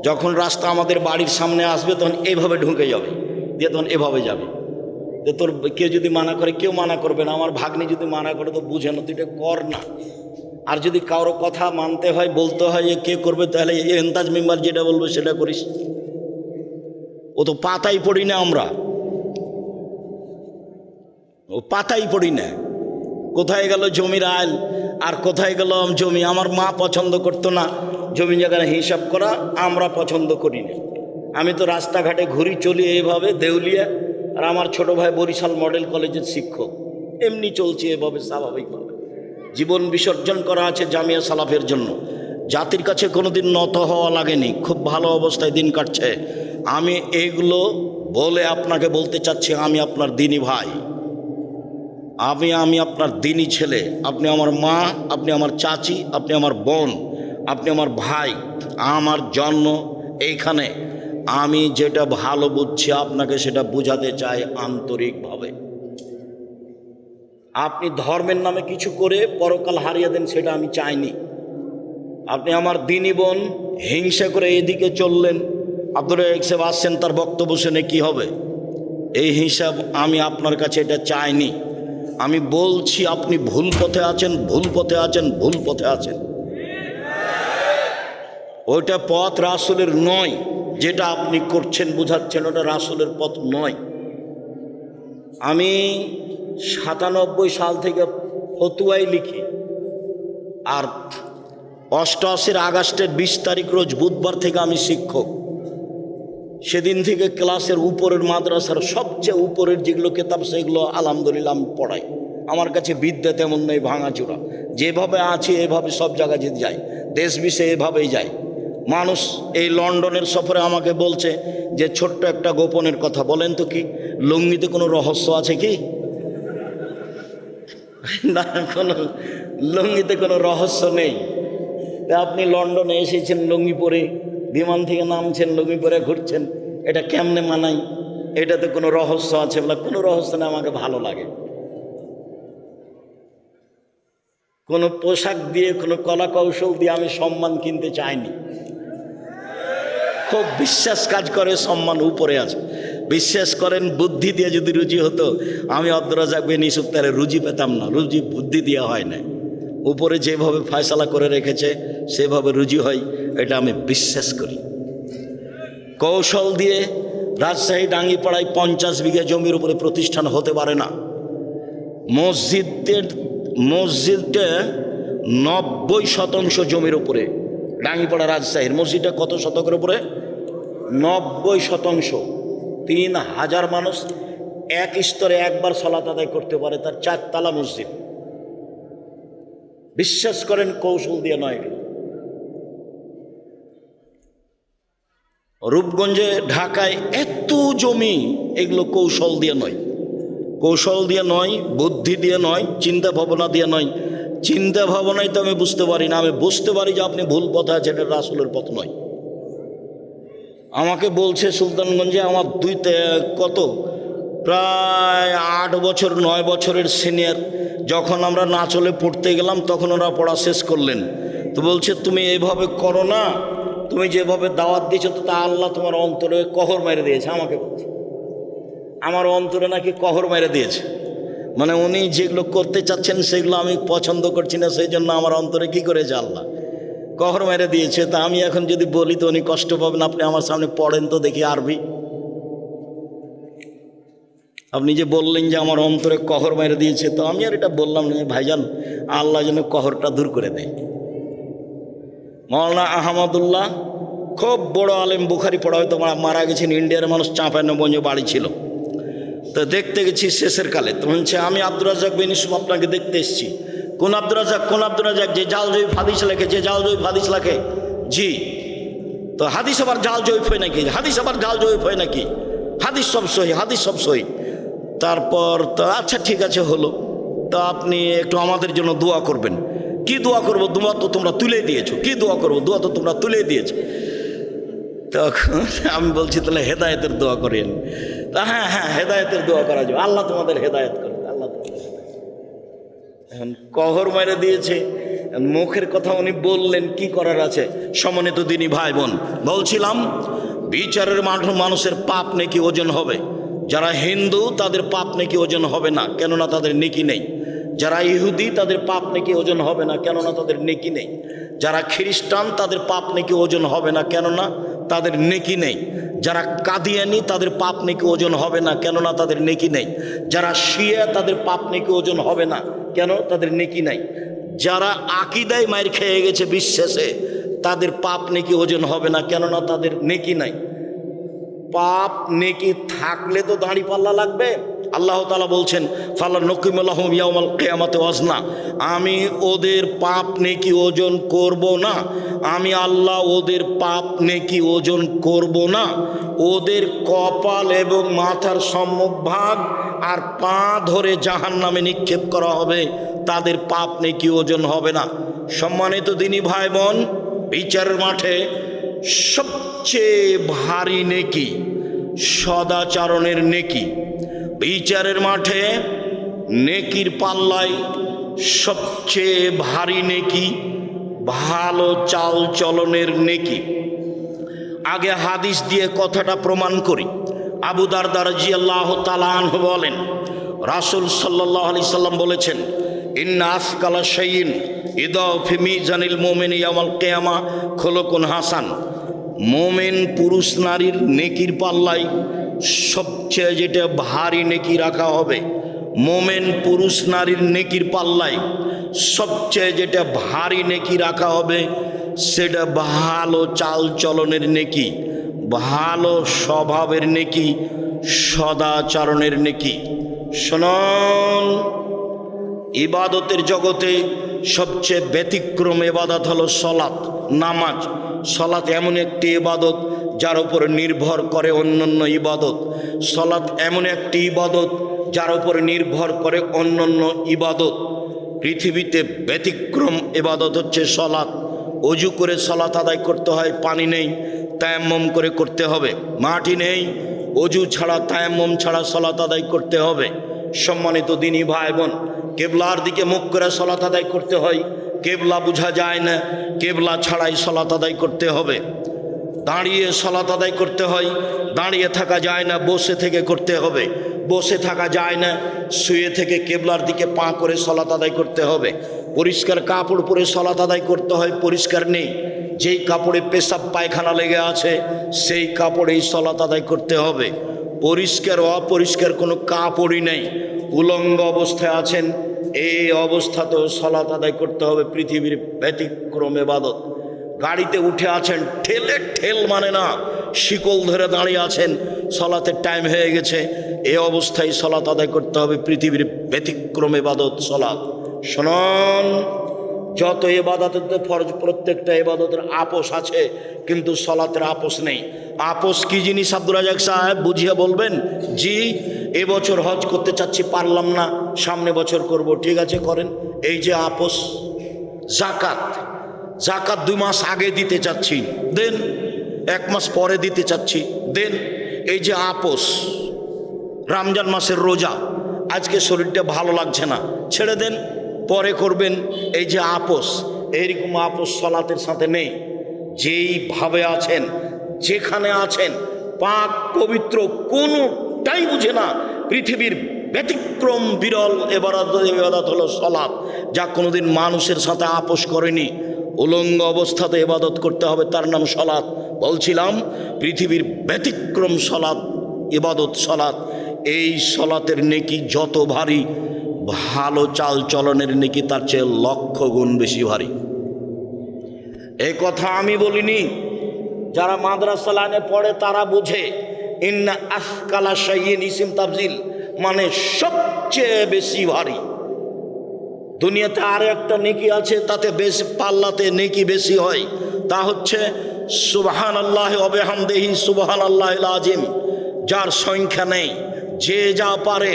যখন রাস্তা আমাদের বাড়ির সামনে আসবে তখন এইভাবে ঢুকে যাবে, দিয়ে তখন এভাবে যাবে। যে তোর কেউ যদি মানা করে, কেউ মানা করবে না। আমার ভাগ্নি যদি মানা করে তো বুঝে না, তুই এটা কর না। আর যদি কারো কথা মানতে হয়, বলতে হয়, এ কে করবে, তাহলে এন্তাজ মেম্বার যেটা বলবে সেটা করিস। ও তো পাতাই পড়ি না, আমরা ও পাতাই পড়ি না। কোথায় গেল জমির আইল, আর কোথায় গেল জমি? আমার মা পছন্দ করতো না জমি জায়গায় হিসাব করা, আমরা পছন্দ করি না। আমি তো রাস্তাঘাটে ঘুরি চলি এইভাবে দেউলিয়া, আর আমার ছোট ভাই বরিশাল মডেল কলেজের শিক্ষক। এমনি চলছে এভাবে স্বাভাবিকভাবে। জীবন বিসর্জন করা আছে জামিয়া সালাফের জন্য। জাতির কাছে কোনোদিন নত হওয়া লাগেনি, খুব ভালো অবস্থায় দিন কাটছে। আমি এইগুলো বলে আপনাকে বলতে চাচ্ছি, আমি আপনার দিনী ভাই, আমি আপনার দিনী ছেলে। আপনি আমার মা, আপনি আমার চাচি, আপনি আমার বোন, আপনি আমার ভাই। আমার জন্ম এইখানে। আমি যেটা ভালো বুঝছি আপনাকে সেটা বুঝাতে চাই আন্তরিকভাবে। আপনি ধর্মের নামে কিছু করে পরকাল হারিয়ে দেন, সেটা আমি চাইনি। আপনি আমার দিনী বোন, হিংসা করে এদিকে চললেন, আব্দুর রাজ্জাক সাহেব আসছেন, তার বক্তব্য শুনে কী হবে? এই হিসাব আমি আপনার কাছে এটা চাইনি। আমি বলছি আপনি ভুল পথে আছেন, ভুল পথে আছেন, ভুল পথে আছেন। ওইটা পথ রাসূলের নয়, যেটা আপনি করছেন বোঝাচ্ছেন, ওটা রাসূলের পথ নয়। আমি 97 সাল থেকে ফতুয়াই লিখি, আর 88 আগস্টের 20 তারিখ রোজ বুধবার থেকে আমি শিক্ষক। সেদিন থেকে ক্লাসের উপরের মাদ্রাসার সবচেয়ে উপরের যেগুলো কেতাব সেগুলো আলহামদুলিল্লাহ আমি পড়াই। আমার কাছে বিদ্যা তেমন নেই, ভাঙাচোরা। যেভাবে আছে এভাবে সব জায়গায় যেতে যাই, দেশ বিশে এভাবেই যায়। মানুষ এই লন্ডনের সফরে আমাকে বলছে যে ছোট্ট একটা গোপনের কথা বলেন তো, কি লুঙ্গিতে কোনো রহস্য আছে কি? না, কোনো লুঙ্গিতে কোনো রহস্য নেই। তা আপনি লন্ডনে এসেছেন লুঙ্গি পরে, বিমান থেকে নামছেন লুঙ্গি পরে ঘুরছেন, এটা কেমনে মানাই? এটাতে কোনো রহস্য আছে? বলে কোনো রহস্য না, আমাকে ভালো লাগে। কোনো পোশাক দিয়ে, কোনো কলা কৌশল দিয়ে আমি সম্মান কিনতে চাইনি। খুব বিশ্বাস কাজ করে, সম্মান উপরে আছে। বিশ্বাস করেন, বুদ্ধি দিয়ে যদি রুজি হতো, আমি আব্দুর রাজ্জাক বিন ইউসুফ তাহলে রুজি পেতাম না। রুজি বুদ্ধি দিয়ে হয় না, উপরে যেভাবে ফয়সালা করে রেখেছে সেভাবে রুজি হয়, এটা আমি বিশ্বাস করি। কৌশল দিয়ে রাজশাহী ডাঙ্গিপাড়ায় 50 বিঘা জমির উপরে প্রতিষ্ঠান হতে পারে না। মসজিদে 90% জমির উপরে, ডাঙ্গিপাড়া রাজশাহীর মসজিদটা কত শতকের উপরে? 90%। 3000 মানুষ এক স্তরে একবার সালাত আদায় করতে পারে, তার 4 তালা মসজিদ। বিশ্বাস করেন, কৌশল দিয়ে নয়। রূপগঞ্জে, ঢাকায় এত জমি, এগুলো কৌশল দিয়ে নয়। কৌশল দিয়ে নয়, বুদ্ধি দিয়ে নয়, চিন্তা ভাবনা দিয়ে নয়। চিন্তা ভাবনাই তো আমি বুঝতে পারি না। আমি বুঝতে পারি যে আপনি ভুল পথে আছেন, এটা রাসূলের পথ নয়। আমাকে বলছে সুলতানগঞ্জে আমার প্রায় 8 বছর 9 বছরের সিনিয়র, যখন আমরা নাচলে পড়তে গেলাম তখন ওরা পড়া শেষ করলেন। তো বলছে তুমি এইভাবে করো না, তুমি যেভাবে দাওয়াত দিয়েছো তো তা আল্লাহ তোমার অন্তরে কহর মেরে দিয়েছে। আমাকে বলছে আমার অন্তরে নাকি কহর মেরে দিয়েছে, মানে উনি যেগুলো করতে চাচ্ছেন সেগুলো আমি পছন্দ করছি না, সেই জন্য আমার অন্তরে কি করেছে আল্লাহ কহর মেরে দিয়েছে। তা আমি এখন যদি বলি তো উনি কষ্ট পাবেন। আপনি আমার সামনে পড়েন তো দেখি আরবি। আপনি যে বললেন যে আমার অন্তরে কহর মেরে দিয়েছে, তো আমি আর এটা বললাম না ভাইজান আল্লাহ যেন কহরটা দূর করে দেয়। মাওলানা আহমদুল্লাহ খুব বড় আলেম, বুখারি পড়া, হয়তো মারা গেছেন, ইন্ডিয়ার মানুষ, চাঁপাইনবাবগঞ্জ বাড়ি ছিল। তো দেখতে গেছি শেষের কালে, তো বলছে আমি আব্দুর রাজ্জাক বিন ইউসুফ আপনাকে দেখতে এসেছি। কোন আব্দুর রাজ্জাক? কোন আব্দুর রাজ্জাক? যে জাল জয়ীফ হাদিস লেখে, যে জাল জয়ীফ হাদিস লেখে। জি। তো হাদিস আবার জাল জয়ীফ হয় নাকি? হাদিস আবার জাল জয়ীফ হয় নাকি? হাদিস সব সহি, হাদিস সব সহি। তারপর তো আচ্ছা ঠিক আছে হলো, তো আপনি একটু আমাদের জন্য দোয়া করবেন। কি দোয়া করবো? দোয়া তো তোমরা তুলে দিয়েছো। কি দোয়া করবো? দোয়া তো তোমরা তুলে দিয়েছো। তখন আমি বলছি তাহলে হেদায়েতের দোয়া করেন। তা হ্যাঁ হ্যাঁ হেদায়েতের দোয়া করা যাবে, আল্লাহ তোমাদের হেদায়েত করবে, আল্লাহ তোমাদের। এখন কহর মেরে দিয়েছে, মুখের কথা উনি বললেন, কি করার আছে? সম্মানিত দিনী ভাই বোন, বলছিলাম বিচারের মাঠে মানুষের পাপ নেকি ওজন হবে। যারা হিন্দু তাদের পাপ নেকি ওজন হবে না, কেননা তাদের নেকি নেই। যারা ইহুদি তাদের পাপ নেকি ওজন হবে না, কেননা তাদের নেকি নেই। যারা খ্রিস্টান তাদের পাপ নেকি ওজন হবে না, কেননা তাদের নেকি নেই। যারা কাদিয়ানি তাদের পাপ নেকি ওজন হবে না, কেননা তাদের নেকি নেই। যারা শিয়া তাদের পাপ নেকি ওজন হবে না, কেন? তাদের নেকি নাই। যারা আকিদায় মাইর খেয়ে গেছে বিশ্বাসে, তাদের পাপ নেকি ওজন হবে না, কেননা তাদের নেকি নাই। পাপ নেকি থাকলে তো দাঁড়ি পাল্লা লাগবে। আল্লাহ তাআলা বলছেন ফালা নকিমুল্লাহুম ইয়াউমাল কিয়ামাতি ওয়াজনা, আমি ওদের পাপ নেকি ওজন করব না। আমি আল্লাহ ওদের পাপ নেকি ওজন করব না। ওদের কপাল এবং মাথার সম্মুখভাগ আর পা ধরে জাহান্নামে নিক্ষেপ করা হবে, তাদের পাপ নেকি ওজন হবে না। সম্মানিত দিনী ভাই বোন, বিচারের মাঠে সবচেয়ে ভারী নেকি সদাচরণের নেকি। বিচারের মাঠে নেকির পাল্লায় সবচেয়ে ভারী নেকি ভালো চাল চলনের নেকি। আগে হাদিস দিয়ে কথাটা প্রমাণ করি। আবু দারদা রাদিয়াল্লাহু তাআলা আনহু বলেন, রাসূল সাল্লাল্লাহু আলাইহি সাল্লাম বলেছেন, ইন্না আসকালা শাইইন ইদাউ ফি মিজানিল মুমিনি ইয়াউমাল কিয়ামা খুলুকুন হাসান। মোমেন পুরুষ নারীর নেকির পাল্লায় সবচেয়ে যেটা ভারী নেকি রাখা হবে, মোমেন পুরুষ নারীর নেকির পাল্লায় সবচেয়ে যেটা ভারী নেকি রাখা হবে, সেটা ভালো চাল চলনের নেকি, ভালো স্বভাবের নেকি, সদাচরণের নেকি। শুনুন, ইবাদতের জগতে সবচেয়ে ব্যতিক্রম ইবাদত হলো সলাত, নামাজ। সলাত এমন একটি ইবাদত যার উপর নির্ভর করে অন্যান্য ইবাদত। সলাত এমন একটি ইবাদত যার উপর নির্ভর করে অন্যান্য ইবাদত। পৃথিবীতে ব্যতিক্রম ইবাদত হচ্ছে সলাত। অজু করে সলাত আদায় করতে হয়, পানি নেই, তায়াম্মুম করে করতে হবে। মাটি নেই, অজু ছাড়া তায়াম্মুম ছাড়া সলাত আদায় করতে হবে। সম্মানিত দিনী ভাই বোন, কেবলার দিকে মুখ করে সলাত আদায় করতে হয়। কেবলা বোঝা যায় না, কেবলা ছাড়াই সলাত আদায় করতে হবে। দাঁড়িয়ে সলাত আদায় করতে হয়, দাঁড়িয়ে থাকা যায় না, বসে থেকে করতে হবে। বসে থাকা যায় না, শুয়ে থেকে কেবলার দিকে পা করে সলাত আদায় করতে হবে। পরিষ্কার কাপড় পরে সলাত আদায় করতে হয়, পরিষ্কার নেই, যেই কাপড়ে পেশাব পায়খানা লেগে আছে সেই কাপড়েই সলাত আদায় করতে হবে। পরিষ্কার অপরিষ্কার কোনো কাপড়ই নেই, উলঙ্গ অবস্থায় আছেন, এই অবস্থাতেও সলাত আদায় করতে হবে। পৃথিবীর ব্যতিক্রম ইবাদত। গাড়িতে উঠে আছেন, ঠেলে ঠেল মানে না, শিকল ধরে দাঁড়িয়ে আছেন, সলাতের টাইম হয়ে গেছে, এই অবস্থায় সলাত আদায় করতে হবে। পৃথিবীর ব্যতিক্রম ইবাদত সলাত। শুনুন, যত ইবাদতের ফরজ, প্রত্যেকটা ইবাদতের আপোষ আছে, কিন্তু সলাতের আপোষ নেই। আপোষ কি জিনিস আব্দুর রাজ্জাক সাহেব বুঝিয়ে বলবেন? জি, এবছর হজ করতে চাচ্ছি, পারলাম না, সামনে বছর করব, ঠিক আছে করেন। এই যে আপোস। জাকাত, জাকাত 2 মাস আগে দিতে চাচ্ছি, দেন। 1 মাস পরে দিতে চাচ্ছি, দেন। এই যে আপোস। রমজান মাসের রোজা, আজকে শরীরটা ভালো লাগছে না, ছেড়ে দেন, পরে করবেন। এই যে আপোস, এইরকম আপোস সালাতের সাথে নেই। যেইভাবে আছেন, যেখানে আছেন, পাক পবিত্র, কোনোটাই বুঝে না। পৃথিবীর ব্যতিক্রম বিরল ইবাদত হলো সালাত, যা কোনোদিন মানুষের সাথে আপোস করেনি। উলঙ্গ অবস্থাতে ইবাদত করতে হবে, তার নাম সালাত। বলছিলাম পৃথিবীর ব্যতিক্রম সালাত, ইবাদত সালাত। এই সালাতের নেকি যত ভারী, ভালো চাল চলনের নেকি তার চেয়ে 1,00,000 গুণ বেশি ভারী। এই কথা আমি বলিনি, যারা মাদ্রাসা লাইনে পড়ে তারা বুঝে। ইন্না আসকালা শাইইন ইসিম তাফজিল, মানে সবচেয়ে বেশি ভারী। দুনিয়াতে আর একটা নেকি আছে, তাতে বেশি, পাল্লাতে নেকি বেশি হয়, তা হচ্ছে সুবহানাল্লাহি ওয়া বিহামদিহি সুবহানাল্লাহিল আযীম, যার সংখ্যা নেই, যে যা পারে।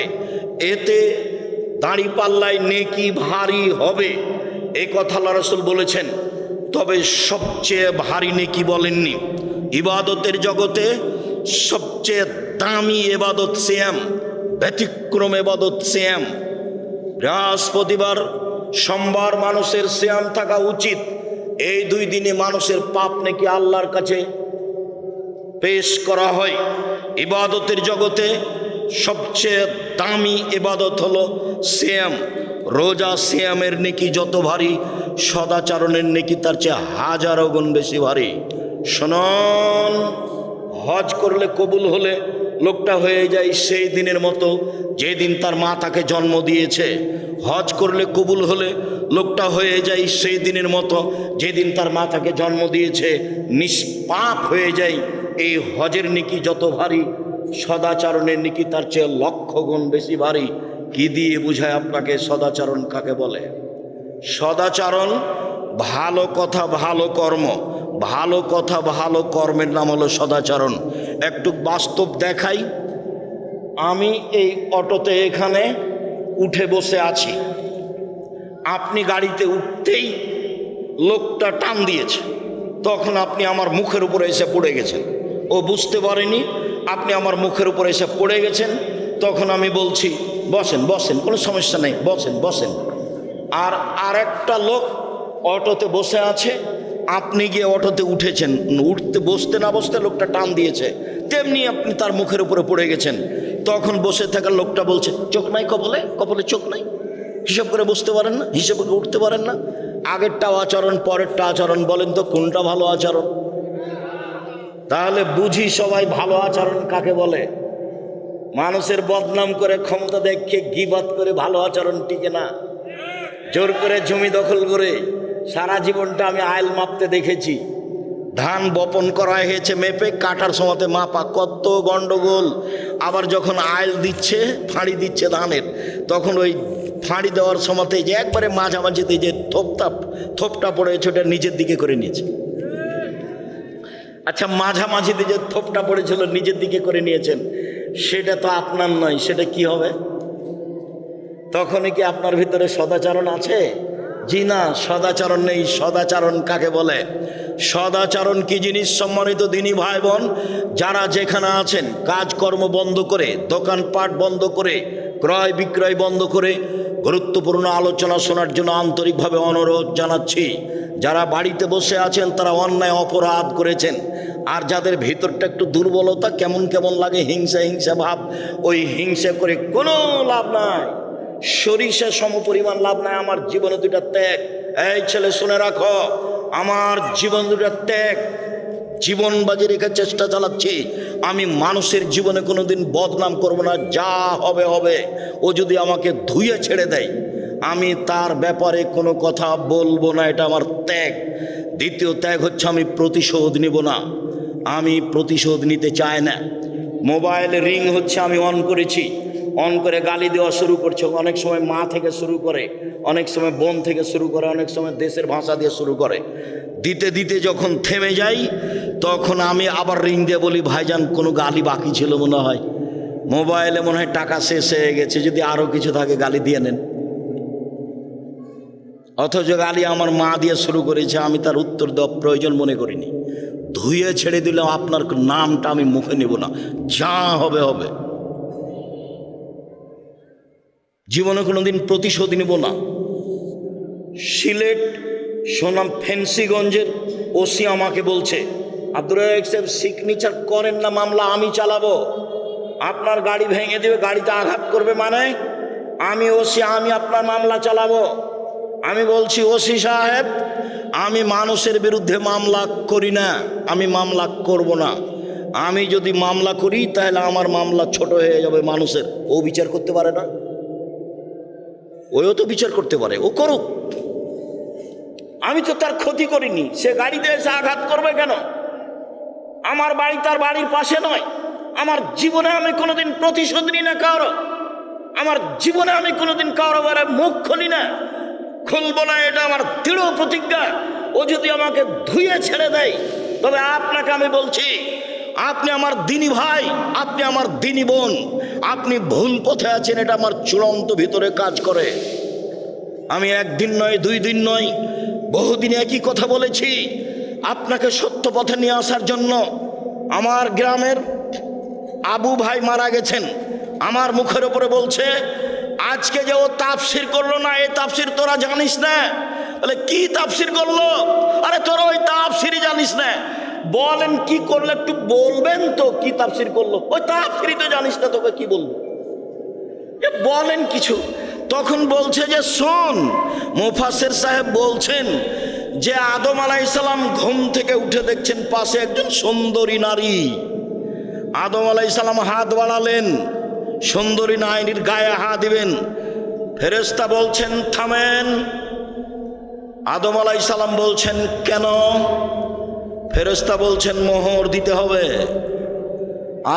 এতে দাড়ি পাল্লায় নেকি ভারী হবে, এই কথা আল্লাহ রাসূল বলেছেন। তবে সবচেয়ে ভারী নেকি বলেননি। ইবাদতের জগতে সবচেয়ে দামি ইবাদত সিয়াম, ব্যতিক্রম ইবাদত সিয়াম। বৃহস্পতিবার, সোমবার মানুষের সিয়াম থাকা উচিত। এই 2 দিনে মানুষের পাপ নাকি আল্লাহর কাছে পেশ করা হয়। ইবাদতের জগতে সবচেয়ে দামি ইবাদত হলো সিয়াম। রোজা, সিয়ামের নেকি যত ভারী, সদাচরণের নেকি তার চেয়ে 1000 গুণ বেশি ভারী। শুনুন, হজ করলে, কবুল হলে লোকটা হয়ে যায় সেই দিনের মতো যেদিন তার মা তাকে জন্ম দিয়েছে। হজ করলে, কবুল হলে লোকটা হয়ে যায় সেই দিনের মতো যেদিন তার মা তাকে জন্ম দিয়েছে, নিষ্পাপ হয়ে যায়। এই হজের নেকি যত ভারী, সদাচরণের নেকি তার চেয়ে 1,00,000 গুণ বেশি ভারী। কি দিয়ে বুঝায় আপনাকে সদাচরণ কাকে বলে? সদাচরণ ভালো কথা, ভালো কর্ম। ভালো কথা, ভালো কর্মের নাম হলো সদাচরণ। একটু বাস্তব দেখাই। আমি এই অটোতে এখানে উঠে বসে আছি, আপনি গাড়িতে উঠতেই লোকটা টান দিয়েছে, তখন আপনি আমার মুখের উপরে এসে পড়ে গেছেন। ও বুঝতে পারেনি, আপনি আমার মুখের উপরে এসে পড়ে গেছেন। তখন আমি বলছি বসেন, বসেন, কোনো সমস্যা নেই, বসেন, বসেন। আর আরেকটা লোক অটোতে বসে আছে, আপনি গিয়ে অটোতে উঠেছেন, উঠতে বসতে না বসতে লোকটা টান দিয়েছে, তেমনি আপনি তার মুখের উপরে পড়ে গেছেন। তখন বসে থাকা লোকটা বলছে চোখ নাই কপালে, কপালে চোখ নাই, হিসাব করে বুঝতে পারেন না, হিসাব করে উঠতে পারেন না। আগেরটাও আচরণ, পরেরটা আচরণ, বলেন তো কোনটা ভালো আচরণ? তাহলে বুঝি সবাই ভালো আচরণ কাকে বলে। মানুষের বদনাম করে, ক্ষমতা দেখে গীবত করে ভালো আচরণ টিকে না। জোর করে জমি দখল করে সারা জীবনটা আমি আইল মাপতে দেখেছি। ধান বপন করা হয়েছে মেপে, কাটার সময়তে মাপা, কত গন্ডগোল। আবার যখন আইল দিচ্ছে, ফাঁড়ি দিচ্ছে ধানের, তখন ওই ফাঁড়ি দেওয়ার সময়তে যে একবারে মাঝামাঝিতে যে থোপটা পড়েছে ওটা নিজের দিকে করে নিয়েছে। আচ্ছা, মাঝামাঝিতে যে থোপটা পড়েছিল নিজের দিকে করে নিয়েছেন, সেটা তো আপনার নয়, সেটা কি হবে? তখনই কি আপনার ভিতরে সদাচরণ আছে? জি না, সদাচরণ নেই। সদাচরণ কাকে বলে? সদাচরণ কি জিনিস? সম্মানিত দিনী ভাই বোন, যারা যেখানে আছেন, কাজকর্ম বন্ধ করে, দোকানপাট বন্ধ করে, ক্রয় বিক্রয় বন্ধ করে গুরুত্বপূর্ণ আলোচনা শোনার জন্য আন্তরিকভাবে অনুরোধ জানাচ্ছি। যারা বাড়িতে বসে আছেন তারা অন্যায় অপরাধ করেছেন। আর যাদের ভিতরটা একটু দুর্বলতা, কেমন কেমন লাগে, হিংসা হিংসা ভাব, ওই হিংসা করে কোনো লাভ নাই, সরিষা সমপরিমাণ লাভ নাই। আমার জীবনে 2টা ত্যাগ। এই ছেলে শুনে রাখো, আমার জীবন 2টা ত্যাগ। জীবন বাজি রেখে চেষ্টা চালাচ্ছি। আমি মানুষের জীবনে কোনোদিন বদনাম করব না, যা হবে হবে। ও যদি আমাকে ধুয়ে ছেড়ে দেয়, আমি তার ব্যাপারে কোনো কথা বলবো না, এটা আমার ত্যাগ। দ্বিতীয় ত্যাগ হচ্ছে আমি প্রতিশোধ নিব না, আমি প্রতিশোধ নিতে চাই না। মোবাইলে রিং হচ্ছে, আমি অন করেছি, অন করে গালি দেওয়া শুরু করছে। অনেক সময় মা থেকে শুরু করে, অনেক সময় বোন থেকে শুরু করে, অনেক সময় দেশের ভাষা দিয়ে শুরু করে। দিতে দিতে যখন থেমে যাই, তখন আমি আবার রিং দিয়ে বলি ভাইজান কোনো গালি বাকি ছিল মনে হয়, মোবাইলে মনে হয় টাকা শেষ হয়ে গেছে, যদি আরও কিছু থাকে গালি দিয়ে নেন। অথচ গালি আমার মা দিয়ে শুরু করেছে, আমি তার উত্তর দেওয়া প্রয়োজন মনে করিনি। ধুয়ে ছেড়ে দিলাম, আপনার নামটা আমি মুখে নেব না, যা হবে হবে। জীবনে কোনোদিন প্রতিশোধ নেব না। সিলেট সোনাম ফেন্সিগঞ্জের ওসি আমাকে বলছে, আব্দুর রাজ্জাক সাহেব সিগনেচার করেন না, মামলা আমি চালাবো, আপনার গাড়ি ভেঙে দেবে, গাড়িতে আঘাত করবে, মানে আমি ওসি, আমি আপনার মামলা চালাবো। আমি বলছি, ওসি সাহেব, আমি মানুষের বিরুদ্ধে মামলা করি না, আমি মামলা করব না। আমি যদি মামলা করি তাহলে আমার মামলা ছোট হয়ে যাবে মানুষের। ও বিচার করতে পারে না? ওও তো বিচার করতে পারে, ও করুক। আমি তো তার ক্ষতি করিনি, সে গাড়িতে এসে আঘাত করবে কেন? আমার বাড়ি তার বাড়ির পাশে নয়। আমার জীবনে আমি কোনোদিন প্রতিশোধ নিই না কারো, আমার জীবনে আমি কোনোদিন কারো বারে মুখ খুলি না, খুলব না, এটা আমার দৃঢ় প্রতিজ্ঞা। ও যদি আমাকে ধুয়ে ছেড়ে দেয়, তবে আপনাকে আমি বলছি, আপনি আমার দিনী ভাই, আপনি আমার দিনী বোন, আপনি ভুল পথে আছেন, এটা আমার চূড়ান্ত ভিতরে কাজ করে। আমি একদিন নয়, 2 দিন নয়, বহুদিন একই কথা বলেছি আপনাকে সত্য পথে নিয়ে আসার জন্য। আমার গ্রামের আবু ভাই মারা গেছেন, আমার মুখের উপরে বলছে, আজকে যে ও তাফসির করলো না, এই তাফসির তোরা জানিস না? বলে কি তাফসির করলো? আরে তোরা ওই তাফসিরই জানিস না। বলেন কি করলো, একটু বলবেন তো কি তাফসির করলো? ওই তাফসিরই তো জানিস না, তোকে কি বলবো, বলেন কিছু। তখন বলছে যে শোন, মুফাসসির সাহেব বলছেন যে আদম আলাইহিস সালাম ঘুম থেকে উঠে দেখছেন পাশে একজন সুন্দরী নারী। আদম আলাইহিস সালাম হাত বাড়ালেন, সুন্দরী নারীর গায়ে হাত দিবেন, ফেরেশতা বলছেন থামেন। আদম আলাইহিস সালাম বলছেন কেন? ফেরেশতা বলছেন মোহর দিতে হবে।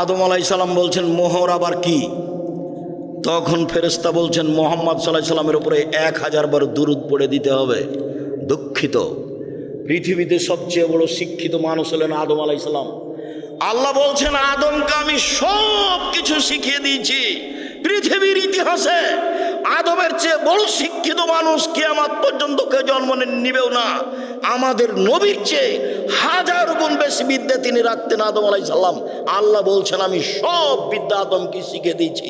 আদম আলাইহিস সালাম বলছেন মোহর আবার কি? তখন ফেরেশতা বলছেন মুহাম্মদ সাল্লাল্লাহু আলাইহি সাল্লামের উপরে 1000 বার দুরূদ পড়ে দিতে হবে। দুঃখিত, পৃথিবীতে সবচেয়ে বড় শিক্ষিত মানুষ হলেন আদম আলাইহিস সালাম। আল্লাহ বলছেন আদমকে আমি সব কিছু শিখিয়ে দিয়েছি। পৃথিবীর ইতিহাসে আদমের চেয়ে বড় শিক্ষিত মানুষ কিয়ামত পর্যন্ত কেউ জন্ম নিবেও না। আমাদের নবীর চেয়ে 1000 গুণ বেশি বিদ্যা তিনি রাখতেন আদম আলাইহিস সালাম। আল্লাহ বলছেন আমি সব বিদ্যা আদমকে শিখিয়ে দিয়েছি।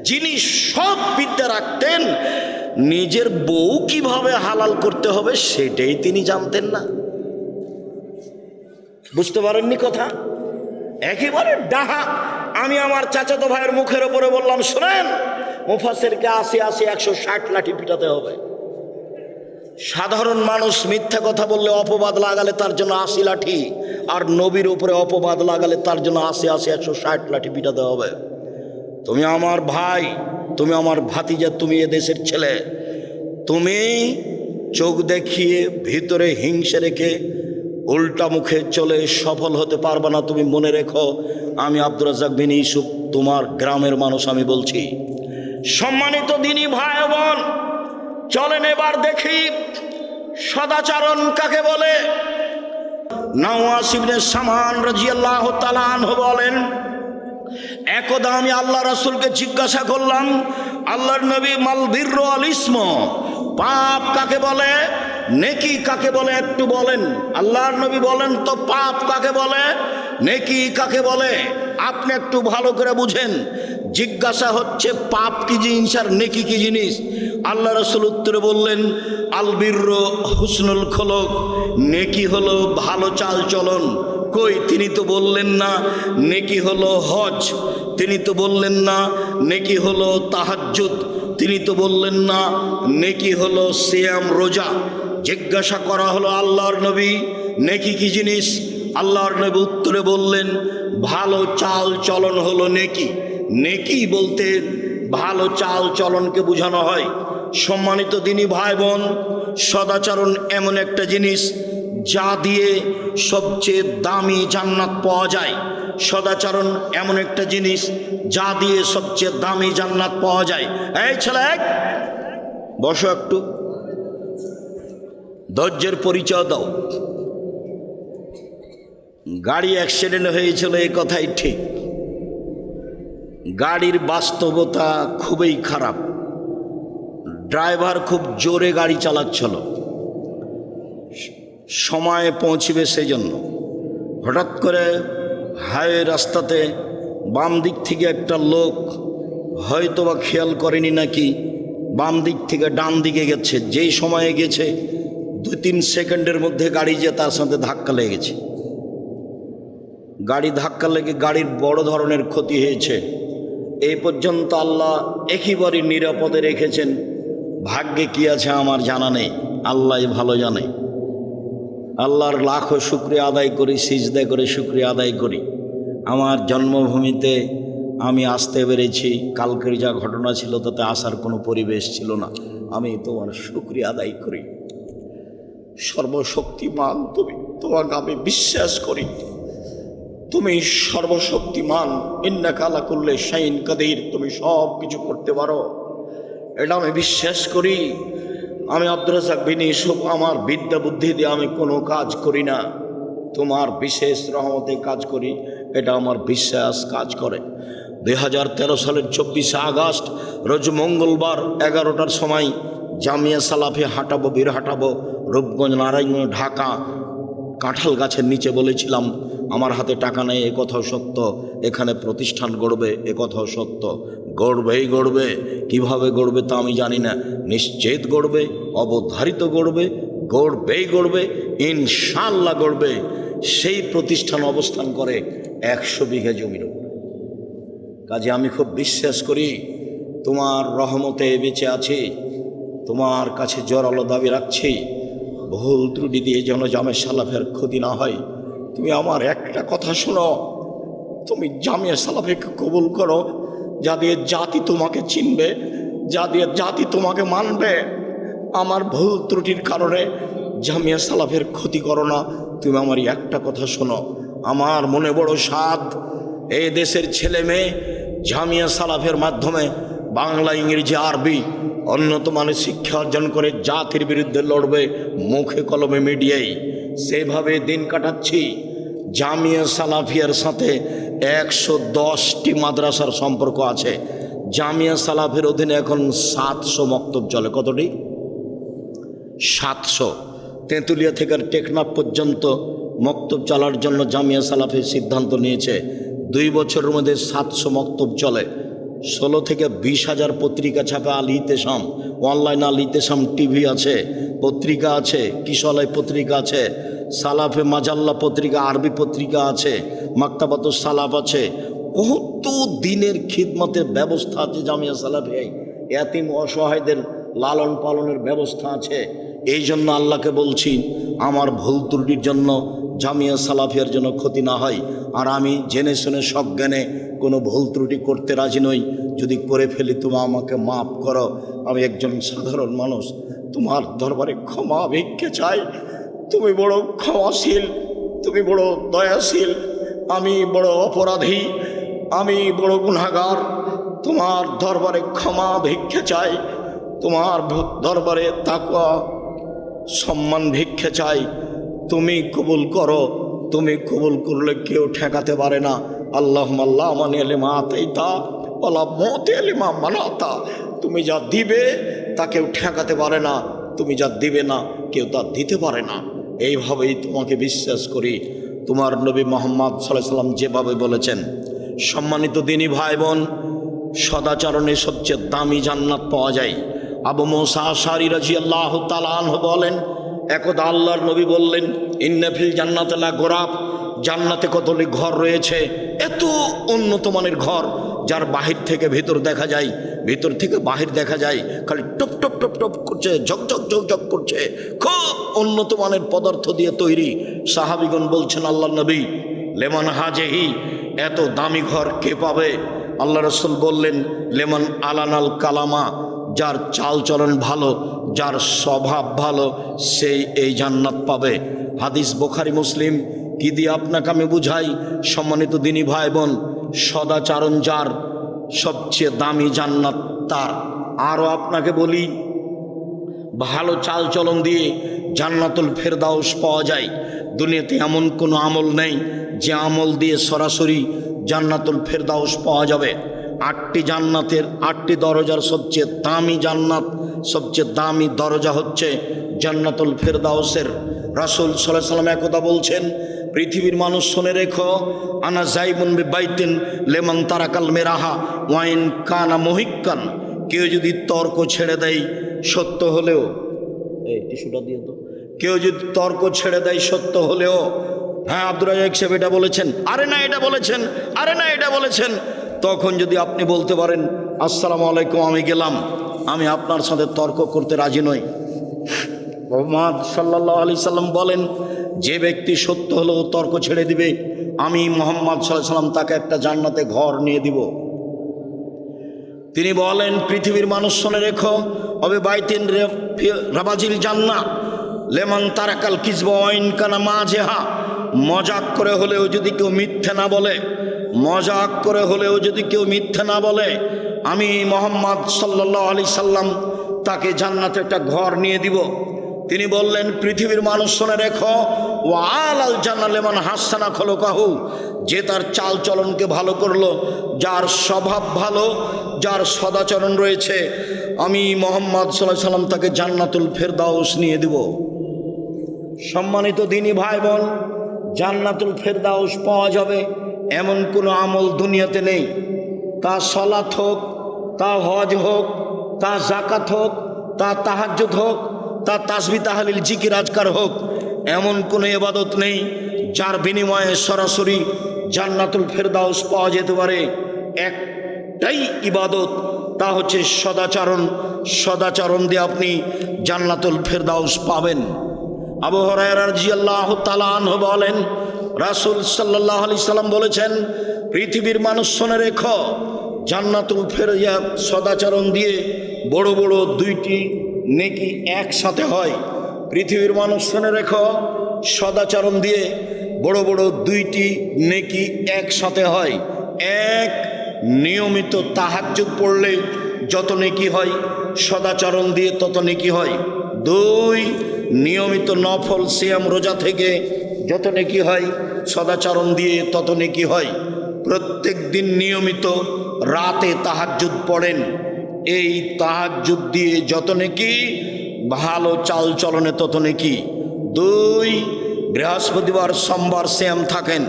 যিনি সব বিদ্যা রাখতেন, নিজের বউ কিভাবে হালাল করতে হবে সেটাই তিনি জানতেন না। বুঝতে পারেননি কথা? একেবারে ডাহা। আমি আমার চাচাতো ভাইয়ের মুখের উপরে বললাম, শোনেন, মুফাসসিরকে 80 160 লাঠি পিটাতে হবে। সাধারণ মানুষ মিথ্যা কথা বললে, অপবাদ লাগালে তার জন্য 80 লাঠি, আর নবীর উপরে অপবাদ লাগালে তার জন্য 80 160 লাঠি পিটাতে হবে। তুমি আমার ভাই, তুমি আমার ভাতিজা, তুমি এ দেশের ছেলে, তুমি চোখ দেখিয়ে ভিতরে হিংসে রেখে উল্টা মুখে চলে সফল হতে পারবে না। তুমি মনে রেখো, আমি আব্দুর রাজ্জাক বিন ইউসুফ, তোমার গ্রামের মানুষ আমি বলছি। সম্মানিত দিনী ভাই বোন, চলেন এবার দেখি সদাচরণ কাকে বলে। নাওয়াস ইবনে সামান রাদিয়াল্লাহু তাআলা আনহু বলেন, একদা আমি আল্লাহ রাসূলকে জিজ্ঞাসা করলাম, আল্লাহর নবী, মাল বিররু আল ইসম, পাপ কাকে বলে, নেকি কাকে বলে, একটু বলেন। আল্লাহর নবী বলেন, তো পাপ কাকে বলে, নেকি কাকে বলে? আপনি একটু ভালো করে বুঝেন। জিজ্ঞাসা হচ্ছে পাপ কি জিনিস আর নেকি কি জিনিস। আল্লাহ রাসূল উত্তরে বললেন, আল বিররু হুসনুল খুলুক, নেকি হলো ভালো চাল চলন। কই, তিনি তো বললেন না নেকি হলো হজ, তিনি তো বললেন না নেকি হলো তাহাজ্জুদ, তিনি তো বললেন না নেকি হলো সিয়াম রোজা। জিজ্ঞাসা করা হলো আল্লাহর নবী, নেকি কি জিনিস? আল্লাহর নবী উত্তরে বললেন, ভালো চাল চলন হলো নেকি। নেকি বলতে ভালো চাল চলনকে বোঝানো হয়। সম্মানিত দিনী ভাই বোন, সদাচরণ এমন একটা জিনিস যা দিয়ে সবচেয়ে দামি জান্নাত পাওয়া যায়। সদাচরণ এমন একটা জিনিস যা দিয়ে সবচেয়ে দামি জান্নাত পাওয়া যায়। এই ছেলে, বসো, একটু ধৈর্যের পরিচয় দাও। গাড়ি অ্যাক্সিডেন্ট হয়েছিল, এই কথাই ঠিক। গাড়ির বাস্তবতা খুবই খারাপ। ড্রাইভার খুব জোরে গাড়ি চালাচ্ছিল, সময়ে পৌঁছবে সেই জন্য। হঠাৎ করে হাইওয়ে রাস্তাতে বাম দিক থেকে একটা লোক হয়তো বা খেয়াল করেনি নাকি বাম দিক থেকে ডান দিকে গেছে। যেই সময়ে গেছে 2-3 সেকেন্ডের মধ্যে গাড়ি যে তার সাথে ধাক্কা লেগেছে। গাড়ি ধাক্কা লেগে গাড়ির বড় ধরনের ক্ষতি হয়েছে। এই পর্যন্ত আল্লাহ একেবারে নিরাপদে রেখেছেন। ভাগ্যে কি আছে আমার জানা নেই, আল্লাহ ভালো জানে। আল্লাহর লাখো শুকরিয়া আদায় করি, সিজদা করে শুকরিয়া আদায় করি। আমার জন্মভূমিতে আমি আসতে পেরেছি। কালকের যা ঘটনা ছিল তাতে আসার কোনো পরিবেশ ছিল না। আমি তোমার শুকরিয়া আদায় করি। সর্বশক্তিমান তুমি, তোমাকে আমি বিশ্বাস করি। তুমি সর্বশক্তিমান, ইন্নাকা আলা কুল্লি শাইইন কাদির, তুমি সব কিছু করতে পারো, এটা আমি বিশ্বাস করি। আমি আব্দুর রাজ্জাক বিন ইউসুফ, আমার বিদ্যা বুদ্ধি দিয়ে আমি কোনো কাজ করি না, তোমার বিশেষ রহমতে কাজ করি, এটা আমার বিশ্বাস কাজ করে। 2013 সালের 24শে আগস্ট রোজ মঙ্গলবার 11টার সময় জামিয়া সালাফি হাঁটাবো, বীর হাঁটাবো, রূপগঞ্জ, নারায়ণগঞ্জ, ঢাকা। কাঁঠাল গাছের নিচে বলেছিলাম আমার হাতে টাকা নেই, এ কথাও সত্য। এখানে প্রতিষ্ঠান গড়বে, এ কথাও সত্য। গড়বেই গড়বে, কিভাবে গড়বে তা আমি জানি না, নিশ্চিত গড়বে, অবধারিত গড়বে, গড়বেই গড়বে, ইনশাআল্লাহ গড়বে। সেই প্রতিষ্ঠান অবস্থান করে 100 বিঘা জমির উপরে। কাজে আমি খুব বিশ্বাস করি তোমার রহমতে বেঁচে আছি, তোমার কাছে জোরালো দাবি রাখছি, ভুল ত্রুটি দিয়ে যেন জামিয়া সালাফের ক্ষতি না হয়। তুমি আমার একটা কথা শোনো, তুমি জামিয়া সালাফিকে কবুল করো, যা দিয়ে জাতি তোমাকে চিনবে, যা দিয়ে জাতি তোমাকে মানবে। আমার ভুল ত্রুটির কারণে জামিয়া সালাফের ক্ষতি করো না। তুমি আমার একটা কথা শোনো, আমার মনে বড় সাধ, এই দেশের ছেলে মেয়ে জামিয়া সালাফের মাধ্যমে বাংলা, ইংরেজি, আরবি উন্নত মানের শিক্ষা অর্জন করে জাতির বিরুদ্ধে লড়বে, মুখে কলমে মিডিয়ায়। সেভাবে দিন কাটাচ্ছি। জামিয়া সালাফিয়ার সাথে 110টি মাদ্রাসার সম্পর্ক আছে। জামিয়া সালাফের অধীনে এখন 700 মক্তব চলে। কতটি? 700। তেঁতুলিয়া থেকে টেকনাফ পর্যন্ত মক্তব চালার জন্য জামিয়া সালাফের সিদ্ধান্ত নিয়েছে। 2 বছরের মধ্যে 700 মক্তব চলে। 16 থেকে 20,000 পত্রিকা ছাপে। আল ইতেসাম অনলাইন, আল ইতেসাম টিভি আছে, পত্রিকা আছে, কিশোরালয় পত্রিকা আছে, সালাফে মাজাল্লা পত্রিকা, আরবি পত্রিকা আছে, মাকতাবাতুস সালাফ আছে। কত দিনের খিদমতের ব্যবস্থা আছে জামিয়া সালাফে। এতিম অসহায়দের লালন পালনের ব্যবস্থা আছে। এই জন্য আল্লাহকে বলছি আমার ভুল ত্রুটির জন্য জামিয়া সালাফিয়ার জন্য ক্ষতি না হয়। আর আমি জেনে শুনে সজ্ঞানে কোনো ভুল ত্রুটি করতে রাজি নই। যদি করে ফেলি তুমি আমাকে মাফ করো। আমি একজন সাধারণ মানুষ, তোমার দরবারে ক্ষমা ভিক্ষে চাই। তুমি বড় ক্ষমাশীল, তুমি বড় দয়াশীল। আমি বড় অপরাধী, আমি বড় গুনাহগার। তোমার দরবারে ক্ষমা ভিক্ষে চাই, তোমার দরবারে তাকওয়া সম্মান ভিক্ষে চাই। তুমি কবুল করো, তুমি কবুল করলে কেউ ঠেকাতে পারে না। আল্লাহুম্মা লা মানিয়া লিমা আতাইতা ওয়ালা মুতিয়া লিমা মানাতা। তুমি যা দিবে তা কেউ ঠেকাতে পারে না, তুমি যা দিবে না কেউ তা দিতে পারে না। এইভাবেই তোমাকে বিশ্বাস করি। তোমার নবী মুহাম্মদ সাল্লাল্লাহু আলাইহি ওয়াসাল্লাম যেভাবে বলেছেন, সম্মানিত দিনী ভাই বোন, সদাচরণে সবচেয়ে দামি জান্নাত পাওয়া যায়। আবু মুসা আশআরী রাদিয়াল্লাহু তাআলা আনহু বলেন, একদা আল্লাহর নবী বললেন, ইন্না ফিল জান্নাতি লা গুরাব, জান্নাতে কতগুলি ঘর রয়েছে, এত উন্নত মানের ঘর যার বাহির থেকে ভিতর দেখা যায়, ভিতর থেকে বাহির দেখা যায়, খালি টপ টপ টপ টপ করছে, ঝকঝক ঝকঝক করছে, খুব উন্নত মানের পদার্থ দিয়ে তৈরি। সাহাবীগণ বলছেন, আল্লাহর নবী, লেমান হাজেহি, এত দামি ঘর কে পাবে? আল্লাহ রাসূল বললেন, লেমান আলানাল কালামা, যার চাল চলন ভালো, যার স্বভাব ভালো, সেই এই জান্নাত পাবে। হাদিস বুখারী মুসলিম। কি দিয়ে আপনাকে আমি বুঝাই সম্মানিত দিনী ভাই বোন, সদাচরণ যার, সবচেয়ে দামি জান্নাত তার। আরও আপনাকে বলি, ভালো চাল চলন দিয়ে জান্নাতুল ফেরদাউস পাওয়া যায়। দুনিয়াতে এমন কোনো আমল নেই যে আমল দিয়ে সরাসরি জান্নাতুল ফেরদাউস পাওয়া যাবে। 8টি জান্নাতের 8টি দরজার সবচেয়ে দামি জান্নাত, সবচেয়ে দামি দরজা হচ্ছে জান্নাতুল ফেরদাউসের। রাসূল সাল্লাল্লাহু আলাইহি ওয়াসাল্লাম একথা বলছেন, পৃথিবীর মানুষ শুনে রেখো, আনা যাইবুন বিবাইতিন লেমান তারাকাল মেরাহা ওয়াইন কানা মহিক্কান। কেউ যদি তর্ক ছেড়ে দেয় সত্য হলেও, এই টিস্যুটা দিয়ে তো, কেউ যদি তর্ক ছেড়ে দেয় সত্য হলেও, হ্যাঁ আব্দুর রাজ্জাক সাহেব এটা বলেছেন, আরে না এটা বলেছেন, আরে না এটা বলেছেন, তখন যদি আপনি বলতে পারেন আসসালামু আলাইকুম আমি গেলাম, আমি আপনার সাথে তর্ক করতে রাজি নই। মুহাম্মদ সাল্লাল্লাহু আলাইহি সাল্লাম বলেন, যে ব্যক্তি সত্য হলেও তর্ক ছেড়ে দিবে, আমি মুহাম্মদ সাল্লাল্লাহু আলাইহি সাল্লাম তাকে একটা জান্নাতে ঘর নিয়ে দিব। তিনি বলেন, পৃথিবীর মানুষ শুনে রেখো, অবে বাইতিন রাবাজিল জান্নাহ লেমান তারাকাল কিযবা ওয়াইন কানা মাজেহা। মজাক করে হলেও যদি কেউ মিথ্যে না বলে, মজাক করে হলেও যদি কেউ মিথ্যে না বলে, আমি মুহাম্মদ সাল্লাল্লাহু আলাইহি সাল্লাম তাকে জান্নাতে একটা ঘর নিয়ে দিব। তিনি বললেন, পৃথিবীর মানুষ শুনে রেখো, ওয়াল আল জান্নাহ লিমান হাসানা খলকাহু। যে তার চাল চলনকে ভালো করলো, যার স্বভাব ভালো, যার সদাচরণ রয়েছে, আমি মুহাম্মদ সাল্লাল্লাহু আলাইহি সাল্লাম তাকে জান্নাতুল ফেরদাউস নিয়ে দিব। সম্মানিত দিনী ভাই বোন, জান্নাতুল ফেরদাউস পাওয়া যাবে এমন কোনো আমল দুনিয়াতে নেই। তা সালাত হোক, তা হজ হোক, তা যাকাত হোক, তা তাহাজ্জুদ হোক, তা তাসবিহ তাহলিল জিকির আজকার হোক, এমন কোনো ইবাদত নেই যার বিনিময়ে সরাসরি জান্নাতুল ফেরদাউস পাওয়া যেতে পারে। একটাই ইবাদত, তা হচ্ছে সদাচরণ। সদাচরণ দিয়ে আপনি জান্নাতুল ফেরদাউস পাবেন। আবু হুরায়রা রাদিয়াল্লাহু তাআলা আনহু বলেন, রাসূল সাল্লাল্লাহু আলাইহি সাল্লাম বলেছেন, পৃথিবীর মানুষ শুনে রেখো, জান্নাতুল ফেরদাউস সদাচরণ দিয়ে বড় বড় 2টি নেকি একসাথে হয়। পৃথিবীর মানুষ শুনে রেখো, সদাচরণ দিয়ে বড় বড় 2টি নেকি একসাথে হয়। এক, নিয়মিত তাহাজ্জুদ পড়লে যত নেকি হয়, সদাচরণ দিয়ে তত নেকি হয়। 2, নিয়মিত নফল সিয়াম রোজা থেকে যত নেকি হয়, সদাচরণ দিয়ে তত নেকি হয়। প্রত্যেক দিন নিয়মিত রাতে তাহাজ্জুদ পড়েন, এই তাহাজ্জুদ দিয়ে যত নেকি, ভালো চাল চলনে তত নেকি। 2, বৃহস্পতিবার সোমবার সিয়াম থাকেন,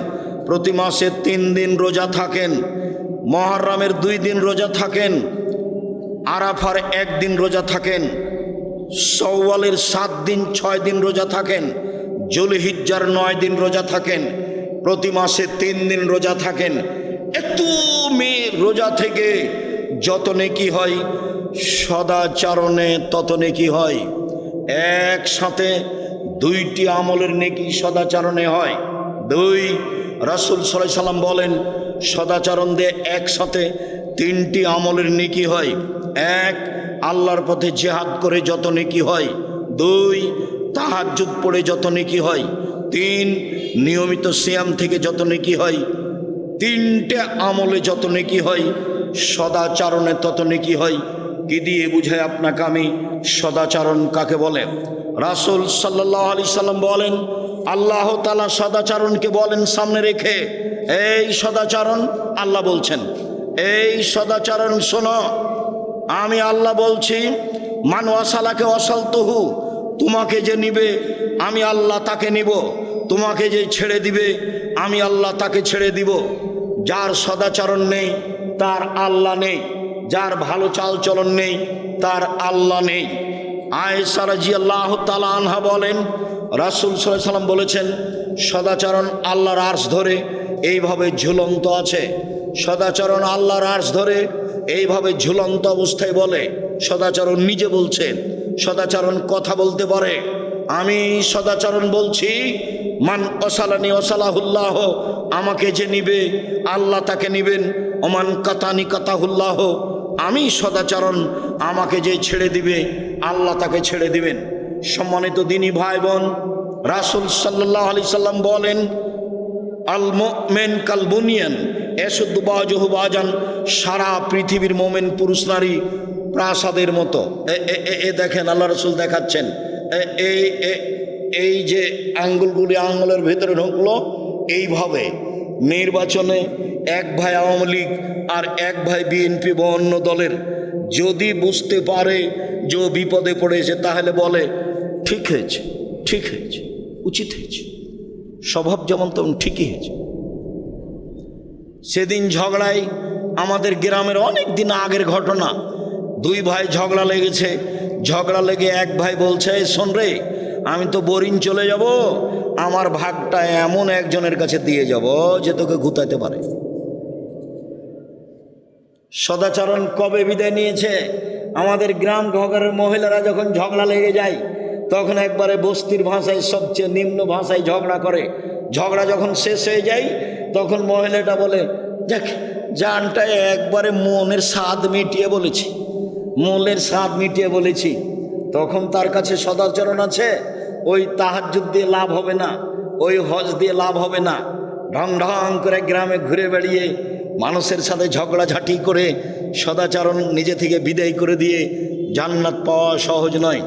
প্রতি মাসে 3 দিন রোজা থাকেন, মুহররমের 2 দিন রোজা থাকেন, আরাফার 1 দিন রোজা থাকেন, শাওয়ালের 7 দিন 6 দিন রোজা থাকেন, যুলহিজ্জার 9 দিন রোজা থাকেন, প্রতি মাসে 3 দিন রোজা থাকেন। এত রোজা থেকে যত নেকি হয়, সদাচরণে তত নেকি হয়। একসাথে 2টি আমলের নেকি সদাচরণে হয়। 2, রাসূল সাল্লাল্লাহু আলাইহি সাল্লাম বলেন, সদাচরণ দিয়ে একসাথে 3টি আমলের নেকি হয়। 1, আল্লাহর পথে জিহাদ করে যত নেকি হয়। 2, তাহাজ্জুদ পড়ে যত নেকি হয়। 3, নিয়মিত সিয়াম থেকে যত নেকি হয়। 3টে আমলে যত নেকি হয়, সদাচরণে তত নেকি হয়। কি দিয়ে বুঝাই আপনাকে আমি সদাচরণ কাকে বলে? রাসূল সাল্লাল্লাহু আলাইহি সাল্লাম বলেন, আল্লাহ তাআলা সদাচরণকে বলেন সামনে রেখে, এই সদাচরণ, আল্লাহ বলছেন, এই সদাচরণ শোনো, আমি আল্লাহ বলছি, মান ওয়াসালাকে ওয়াসালতুহু, তোমাকে যে নিবে আমি আল্লাহ তাকে নিব, তোমাকে যে ছেড়ে দিবে আমি আল্লাহ তাকে ছেড়ে দিব। যার সদাচরণ নেই তার আল্লাহ নেই, যার ভালো চাল চলন নেই তার আল্লাহ নেই। আয়েশা রাদিয়াল্লাহু তাআলা আনহা বলেন, রাসূল সাল্লাল্লাহু আলাইহি সাল্লাম বলেছেন, সদাচরণ আল্লাহর আরশ ধরে এইভাবে ঝুলন্ত আছে। সদাচরণ আল্লাহর আরশ ধরে এইভাবে ঝুলন্ত অবস্থায় বলে। সদাচরণ নিজে বলছেন, সদাচরণ কথা বলতে পারে। আমি সদাচরণ বলছি, মান ওসালানি ওসালাহুল্লাহ, আমাকে যে নিবে আল্লাহ তাকে নিবেন। ওমান কাতানি কাতাহুল্লাহ, আমি সদাচরণ, আমাকে যে ছেড়ে দিবে আল্লাহ তাকে ছেড়ে দিবেন। সম্মানিত দিনী ভাই বোন, রাসূল সাল্লাল্লাহু আলাইহি সাল্লাম বলেন, আল মুমিন কাল বুনিয়ান ইয়াশুদ্দু বাযুহু বাযান, সারা পৃথিবীর মুমিন পুরুষ নারী প্রাসাদের মতো। দেখেন আল্লাহ রাসূল দেখাচ্ছেন, এই যে আঙ্গুলগুলি আঙ্গুলের ভেতরে ঢুকলো, এইভাবে নির্বাচনে এক ভাই আওয়ামী লীগ আর এক ভাই বিএনপি বা অন্য দলের, যদি বুঝতে পারে যে ও বিপদে পড়েছে তাহলে বলে ঠিক হয়েছে, ঠিক হয়েছে, উচিত হয়েছে, স্বভাব যেমন তেমন ঠিকই হয়েছে। সেদিন ঝগড়ায় আমাদের গ্রামের অনেক দিন আগের ঘটনা, দুই ভাই ঝগড়া লেগেছে। ঝগড়া লেগে এক ভাই বলছে, শোন রে, আমি তো বোরিং চলে যাব, আমার ভাগটা এমন একজনের কাছে দিয়ে যাব যে তোকে গুতাইতে পারে। সদাচরণ কবে বিদায় নিয়েছে? আমাদের গ্রাম ঘরের মহিলারা যখন ঝগড়া লেগে যায় তখন একবারে বস্তির ভাষায় সবচেয়ে নিম্ন ভাষায় ঝগড়া করে। ঝগড়া যখন শেষ হয়ে যায় তখন মহিলাটা বলে, দেখ জানটা একবারে মনের স্বাদ মিটিয়ে বলেছি, মনের স্বাদ মিটিয়ে বলেছি। তখন তার কাছে সদাচরণ আছে, ওই তাহাজ্জুদ দিয়ে লাভ হবে না, ওই হজ দিয়ে লাভ হবে না। ঢং ঢং করে গ্রামে ঘুরে বেড়িয়ে মানুষের সাথে ঝগড়াঝাটি করে সদাচরণ নিজে থেকে বিদায় করে দিয়ে জান্নাত পাওয়া সহজ নয়।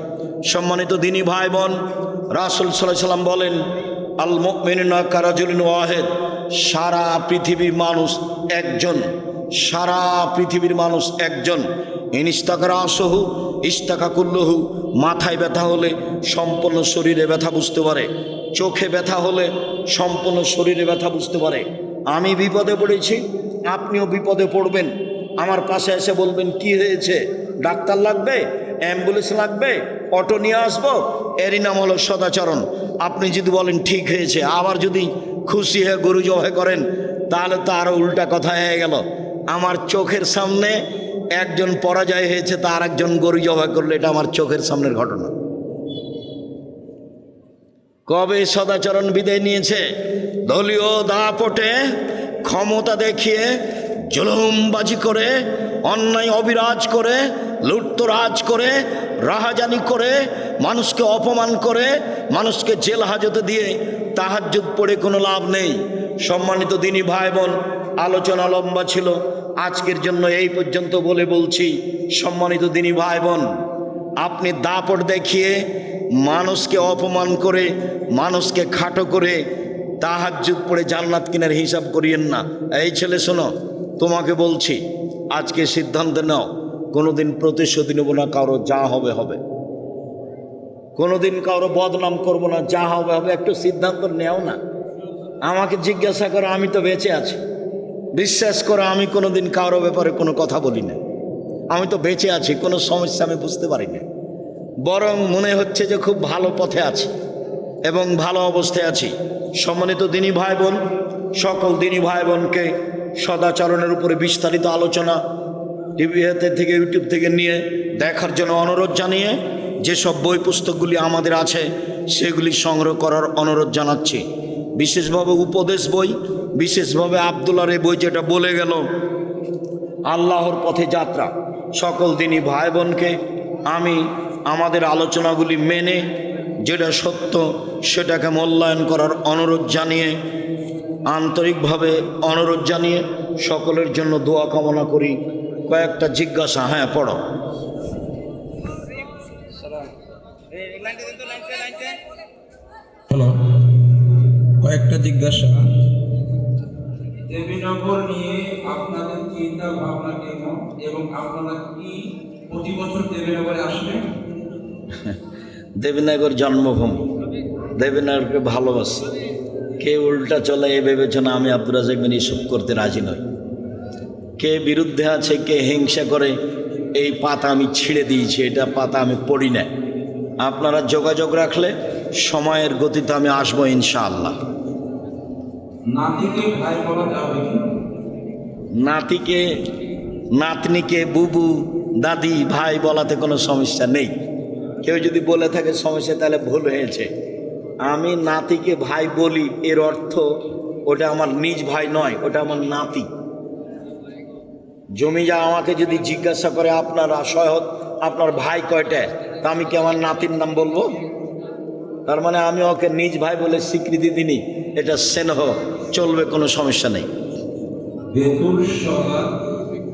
সম্মানিত দিনী ভাই বোন, রাসূল সাল্লাল্লাহু আলাইহি ওয়াসাল্লাম বলেন, আল মুমিনুনা কারাজুলিন ওয়াহিদ, সারা পৃথিবীর মানুষ একজন, সারা পৃথিবীর মানুষ একজন। ইনিস্তাকারা আসহু ইস্তাকা কুল্লহু, মাথায় ব্যথা হলে সম্পূর্ণ শরীরে ব্যথা বুঝতে পারে, চোখে ব্যথা হলে সম্পূর্ণ শরীরে ব্যথা বুঝতে পারে। আমি বিপদে পড়েছি, আপনিও বিপদে পড়বেন, আমার পাশে এসে বলবেন কি হয়েছে, ডাক্তার লাগবে, অ্যাম্বুলেন্স লাগবে, অটো নিয়ে আসবো, এরই নাম হলো সদাচরণ। আপনি যদি বলেন ঠিক হয়েছে, আবার যদি খুশি হয়ে গরু জবাই করেন তাহলে তো আরও উল্টা কথা হয়ে গেল। আমার চোখের সামনে একজন পরাজয় হয়েছে, তার একজন গরু জবাই করলে এটা আমার চোখের সামনের ঘটনা। কবে সদাচরণ বিদায় নিয়েছে? দলীয় দাপটে ক্ষমতা দেখিয়ে জুলুমবাজি করে, অন্যায় অবিরাজ করে, লুটতরাজ করে, রাহাজানি করে, মানুষকে অপমান করে, মানুষকে জেল হাজতে দিয়ে তাহাজ্জুদ পড়ে কোনো লাভ নেই। সম্মানিত দিনী ভাই বোন, আলোচনা লম্বা ছিল, আজকের জন্য এই পর্যন্ত বলে বলছি, সম্মানিত দিনী ভাই বোন, আপনি দাপট দেখিয়ে মানুষকে অপমান করে, মানুষকে খাটো করে তাহাজ্জুদ পড়ে জান্নাত কিনার হিসাব করিয়েন না। এই ছেলে শোনো, তোমাকে বলছি, আজকে সিদ্ধান্ত নাও, কোনোদিন প্রতিশোধ নেব না, কারো যা হবে হবে, কোনোদিন কারো বদনাম করব না, যা হবে হবে, একটু সিদ্ধান্ত নেও না। আমাকে জিজ্ঞাসা করো, আমি তো বেঁচে আছি, বিশ্বাস করো আমি কোনোদিন কারো ব্যাপারে কোনো কথা বলি না, আমি তো বেঁচে আছি, কোনো সমস্যা আমি বুঝতে পারি না, বরং মনে হচ্ছে যে খুব ভালো পথে আছি এবং ভালো অবস্থায় আছি। সম্মানিত দিনী ভাই বোন, সকল দিনী ভাই বোনকে সদাচরণের উপরে বিস্তারিত আলোচনা টিভি থেকে, ইউটিউব থেকে নিয়ে দেখার জন্য অনুরোধ জানিয়ে যেসব বই পুস্তকগুলি আমাদের আছে সেগুলি সংগ্রহ করার অনুরোধ জানাচ্ছি। বিশেষভাবে উপদেশ বই, বিশেষভাবে আব্দুল্লাহর এই বই যেটা বলে গেল আল্লাহর পথে যাত্রা। সকল দিনী ভাই বোনকে আমি আমাদের আলোচনাগুলি মেনে যেটা সত্য সেটাকে মূল্যায়ন করার অনুরোধ জানিয়ে, আন্তরিকভাবে অনুরোধ জানিয়ে সকলের জন্য দোয়া কামনা করি। কয়েকটা জিজ্ঞাসা, হ্যাঁ পড়ো। হ্যালো, কয়েকটা জিজ্ঞাসা। দেবীনগর নিয়ে আপনাদের চিন্তা ভাবনা কেমন এবং আপনারা কি প্রতি বছর দেবীনগরে আসবেন? দেবীনগর জন্মভূমি, দেবীনগরকে ভালোবাসি। কে উল্টা চলে এ বিবেচনা আমি আব্দুর রাজ্জাক বিন ইউসুফ করতে রাজি নই। কে বিরুদ্ধে আছে, কে হিংসা করে, এই পাতা আমি ছিঁড়ে দিয়েছি, এটা পাতা আমি পড়ি না। আপনারা যোগাযোগ রাখলে সময়ের গতিতে আমি আসবো ইনশাআল্লাহ। নাতিকে ভাই বলা যাবে কি? নাতিকে, নাতনিকে বুবু, দাদি, ভাই বলাতে কোনো সমস্যা নেই। কেউ যদি বলে থাকে সমস্যা তাহলে ভুল হয়েছে। আমি নাতিকে ভাই বলি, এর অর্থ ওটা আমার নিজ ভাই নয়, ওটা আমার নাতি। জমিজা আমাকে যদি জিজ্ঞাসা করে আপনার সহজ আপনার ভাই কয়টা, তা আমি কি আমার নাতির নাম বলবো? তার মানে আমি ওকে নিজ ভাই বলে স্বীকৃতি দিনি, এটা স্নেহ, চলবে, কোনো সমস্যা নেই। বেতুল সালাত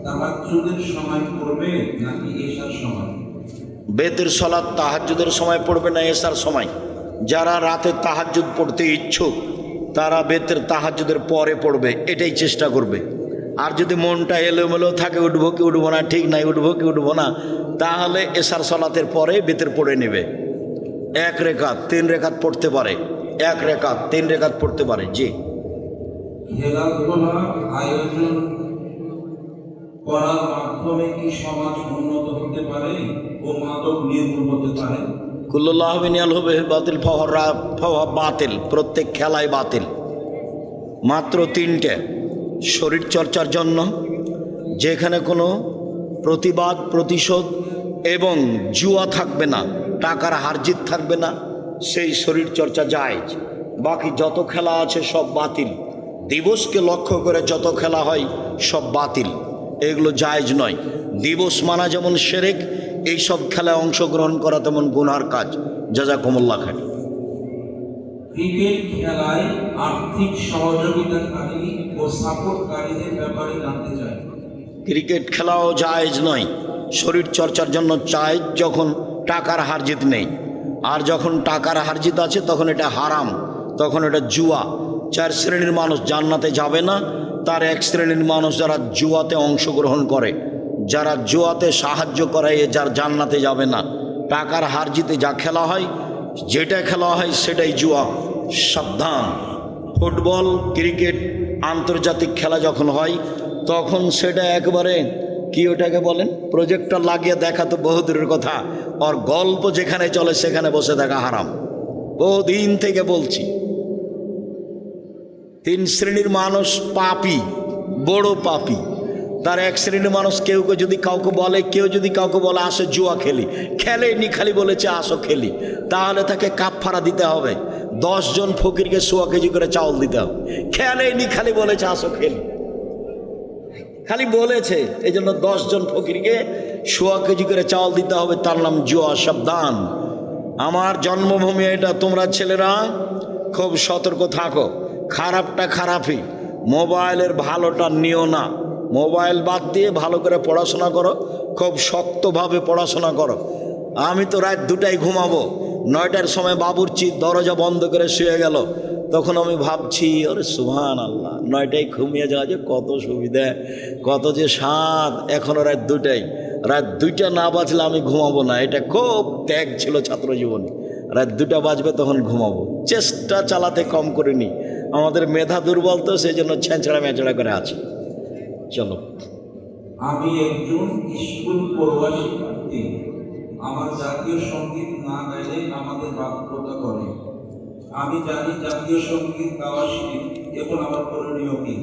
তাহাজ্জুদের সময় পড়বে নাকি এশার সময়? বেতের সালাত তাহাজ্জুদের সময় পড়বে না এশার সময়। যারা রাতে তাহাজ্জুদ পড়তে ইচ্ছুক তারা বেতের তাহাজ্জুদের পরে পড়বে, এটাই চেষ্টা করবে। আর যদি মনটা এলোমেলো থাকে, উঠবো কি উঠবো না, ঠিক নাই, উঠবো কি উঠবো না, তাহলে এশার সালাতের পরে বেতের পড়ে নেবে। 1 রেখাত 3 রেখাত পড়তে পারে, 1 রেখাত 3 রেখাত পড়তে পারে। জি, খেলাধুলা আয়োজন করার মাধ্যমে কি সমাজ উন্নত হতে পারে ও মাদক নির্মূল হতে পারে? কুল্লুল্লাহ বিনিয়াল হবে বাতিল ফাওয়া বাতিল, প্রত্যেক খেলায় বাতিল। মাত্র 3টে শরীর চর্চার জন্য, যেখানে কোনো প্রতিবাদ প্রতিশোধ এবং জুয়া থাকবে না, টাকার হারজিত থাকবে না, সেই শরীর চর্চা জায়েজ। বাকি যত খেলা আছে সব বাতিল। দিবসকে লক্ষ্য করে যত খেলা হয় সব বাতিল, এগুলো জায়েজ নয়। দিবস মানা যেমন শিরক, এইসব খেলায় অংশগ্রহণ করা তেমন গুনার কাজ। জাযাকুমুল্লাহ খাইর। ক্রিকেট খেলায় আর্থিক সহযোগিতাকারী ও সাপোর্টকারীদের ব্যাপারে জানতে চাই। ক্রিকেট খেলাও জায়েজ নয়। শরীর চর্চার জন্য চাই যখন টাকার হারজিত নেই, আর যখন টাকার হারজিত আছে তখন এটা হারাম, তখন এটা জুয়া। 4 শ্রেণীর মানুষ জান্নাতে যাবে না, তার 1 শ্রেণীর মানুষ যারা জুয়াতে অংশগ্রহণ করে, যারা জুয়াতে সাহায্য করে, যার জান্নাতে যাবে না। টাকার হারজিতে যা খেলা হয়, যেটা খেলা হয় সেটাই জুয়া। সাবধান। ফুটবল ক্রিকেট আন্তর্জাতিক খেলা যখন হয় তখন সেটা একবারে কি ওটাকে বলেন, প্রজেক্টর লাগিয়ে দেখা তো বহু দূরের কথা, আর গল্প যেখানে চলে সেখানে বসে দেখা হারাম। বহুদিন থেকে বলছি। 3 শ্রেণীর মানুষ পাপী, বড় পাপী। তার 1 শ্রেণীর মানুষ কেউ যদি কাউকে বলে, কেউ যদি কাউকে বলে আসো জুয়া খেলি, খেলেনি, খালি বলেছে আসো খেলি, তাহলে তাকে কাফারা দিতে হবে। 10 জন ফকিরকে 100 কেজি করে চাউল দিতে হবে। খেলেনি, খালি বলেছে আসো খেলি, খালি বলেছে, এই জন্য 10 জন ফকিরকে 100 কেজি করে চাউল দিতে হবে, তার নাম জুয়া। সাবধান। আমার জন্মভূমি এটা, তোমরা ছেলেরা খুব সতর্ক থাকো। খারাপটা খারাপই, মোবাইলের ভালোটা নিও না। মোবাইল বাদ দিয়ে ভালো করে পড়াশোনা করো, খুব শক্তভাবে পড়াশোনা করো। আমি তো রাত 2টায় ঘুমাবো, 9টার সময় বাবুর্চি দরজা বন্ধ করে শুয়ে গেল, তখন আমি ভাবছি ওরে সুবহানাল্লাহ, 9টায় ঘুমিয়ে যাওয়া যে কত সুবিধা, কত যে স্বাদ। এখনও রাত 2টায়, রাত 2টা না বাজলে আমি ঘুমাবো না। এটা খুব ত্যাগ ছিল ছাত্র জীবনে। রাত 2টা বাজবে তখন ঘুমাবো। চেষ্টা চালাতে কম করিনি, আমাদের মেধা দুর্বল তো, সেই জন্য ছেঁচড়া মেচড়া করে আছি। চলো। আমি একজন স্কুল পড়ুয়া শিক্ষার্থী। আমার জাতীয় সঙ্গীত না গাইলে আমাদের বাধ্যতা করে। আমি জানি জাতীয় সঙ্গীত গাওয়া শিরিক, এখন আমার করণীয় কি?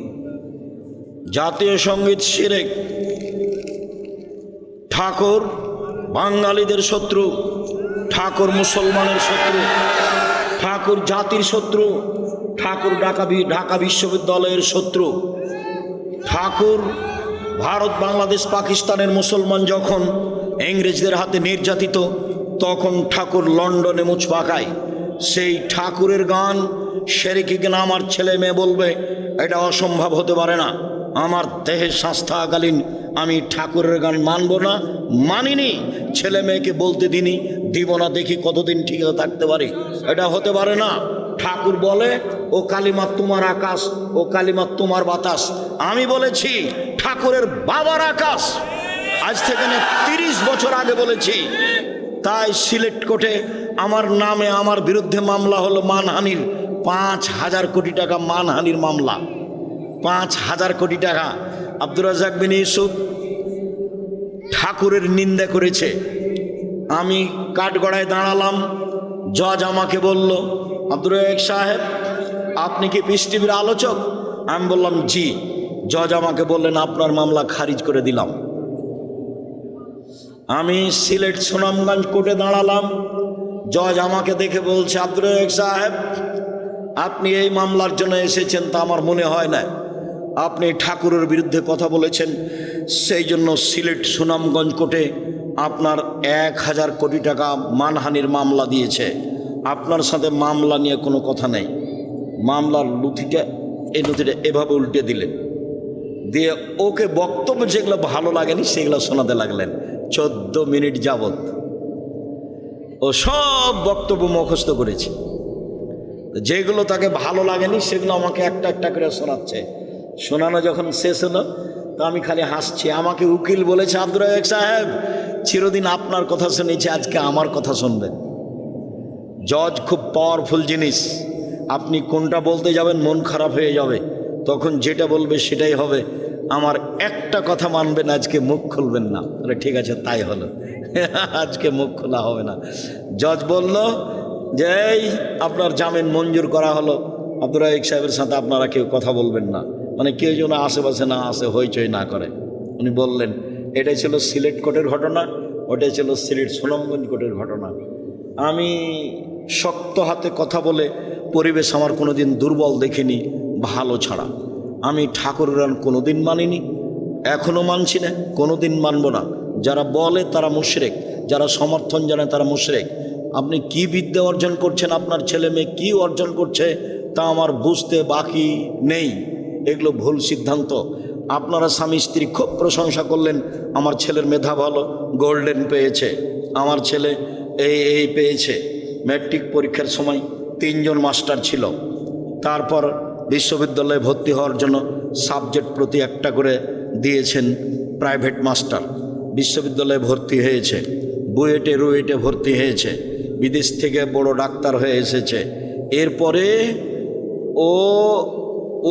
জাতীয় সঙ্গীত শিরক। ঠাকুর বাঙালিদের শত্রু, ঠাকুর মুসলমানের শত্রু, ঠাকুর জাতির শত্রু, ঠাকুর ঢাকা বিশ্ববিদ্যালয়ের শত্রু। ঠাকুর ভারত বাংলাদেশ পাকিস্তানের মুসলমান যখন ইংরেজদের হাতে নির্যাতিত, তখন ঠাকুর লন্ডনে মুছ পাকায়। সেই ঠাকুরের গান শিরকি গান আমার ছেলে মেয়ে বলবে, এটা অসম্ভব হতে পারে না। আমার দেহের স্বাস্থ্যকালীন আমি ঠাকুরের গান মানব না, মানিনি, ছেলে মেয়েকে বলতে দিনি, দিব না, দেখি কতদিন ঠিক থাকতে পারি। এটা হতে পারে না। ঠাকুর বলে ও কালিমা তোমার আকাশ, ও কালিমা তোমার বাতাস। আমি বলেছি ঠাকুরের বাবার আকাশ, আজ থেকে 30 বছর আগে বলেছি। তাই সিলেট কোর্টে আমার নামে, আমার বিরুদ্ধে মামলা হলো মানহানির। 5,000 কোটি টাকা মানহানির মামলা, 5,000 কোটি টাকা। আব্দুর রাজ্জাক বিন ইউসুফ ঠাকুরের নিন্দা করেছে। আমি কাঠগড়ায় দাঁড়ালাম, জজ আমাকে বলল, আব্দুর রাজ্জাক সাহেব আপনি কি পিস টিভির আলোচক? আমি বললাম জি। জজ আমাকে বললেন আপনার মামলা খারিজ করে দিলাম। আমি সিলেট সুনামগঞ্জ কোর্টে দাঁড়ালাম, জজ আমাকে দেখে বলছে, আব্দুর রাজ্জাক সাহেব আপনি এই মামলার জন্য এসেছেন তা আমার মনে হয় না। আপনি ঠাকুরের বিরুদ্ধে কথা বলেছেন, সেই জন্য সিলেট সুনামগঞ্জ কোর্টে আপনার 1,000 কোটি টাকা মানহানির মামলা দিয়েছে। আপনার সাথে মামলা নিয়ে কোনো কথা নেই। মামলার এই নথিটা এভাবে উল্টে দিলেন, দিয়ে ওকে বক্তব্য যেগুলো ভালো লাগেনি সেগুলো শোনাতে লাগলেন। 14 মিনিট যাবত ও সব বক্তব্য মুখস্থ করেছে। যেগুলো তাকে ভালো লাগেনি সেগুলো আমাকে একটা একটা করে শোনাচ্ছে। শোনানো যখন শেষ হলো তো আমি খালি হাসছি। আমাকে উকিল বলেছে, আব্দুর রাজ্জাক সাহেব চিরদিন আপনার কথা শুনেছি, আজকে আমার কথা শুনবেন। জজ খুব পাওয়ারফুল জিনিস, আপনি কোনটা বলতে যাবেন মন খারাপ হয়ে যাবে, তখন যেটা বলবে সেটাই হবে। আমার একটা কথা মানবেন, আজকে মুখ খুলবেন না। বলে ঠিক আছে, তাই হলো। আজকে মুখ খোলা হবে না। জজ বলল যে এই আপনার জামিন মঞ্জুর করা হলো, আব্দুর রাজ্জাক সাহেবের সাথে আপনারা কেউ কথা বলবেন না, মানে কেউ যেন আশেপাশে না আসে, হইচই না করে। উনি বললেন এটাই ছিল সিলেট কোর্টের ঘটনা, ওটাই ছিল সিলেট সুনামগঞ্জ কোর্টের ঘটনা। আমি শক্ত হাতে কথা বলে পরিবেশ আমার কোনো দিন দুর্বল দেখিনি, ভালো ছাড়া। আমি ঠাকুরান কোনো দিন মানিনি, এখনও মানছি না, কোনো দিন মানব না। যারা বলে তারা মুশরিক, যারা সমর্থন জানায় তারা মুশরিক। আপনি কি বিদ্যা অর্জন করছেন, আপনার ছেলে মেয়ে কী অর্জন করছে তা আমার বুঝতে বাকি নেই। এগুলো ভুল সিদ্ধান্ত। আপনারা স্বামী স্ত্রী খুব প্রশংসা করলেন, আমার ছেলের মেধা ভালো, গোল্ডেন পেয়েছে, আমার ছেলে এই পেয়েছে। ম্যাট্রিক পরীক্ষার সময় 3 জন মাস্টার ছিল। তারপর বিশ্ববিদ্যালয়ে ভর্তি হওয়ার জন্য সাবজেক্ট প্রতি একটা করে দিয়েছেন প্রাইভেট মাস্টার। বিশ্ববিদ্যালয়ে ভর্তি হয়েছে, বুয়েটে রুয়েটে ভর্তি হয়েছে, বিদেশ থেকে বড় ডাক্তার হয়ে এসেছে। এরপরে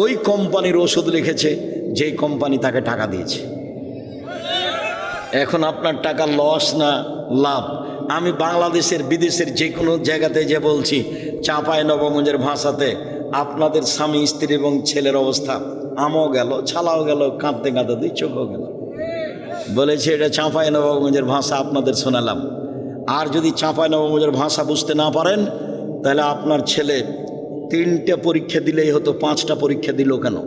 ওই কোম্পানির ওষুধ লিখেছে যেই কোম্পানি তাকে টাকা দিয়েছে। এখন আপনার টাকা লস না লাভ? আমি বাংলাদেশের বিদেশের যে কোনো জায়গাতে যে বলছি, চাঁপাইনবাবগঞ্জের ভাষাতে আপনাদের স্বামী স্ত্রী এবং ছেলের অবস্থা আমও গেল, ছালাও গেল, কাঁদতে কাঁদতে 2 চোখও গেল। বলেছে এটা চাঁপাইনবাবগঞ্জের ভাষা আপনাদের শোনালাম। আর যদি চাঁপাইনবাবগঞ্জের ভাষা বুঝতে না পারেন তাহলে আপনার ছেলে 3টে পরীক্ষা দিলেই হতো, 5টা পরীক্ষা দিল কেন?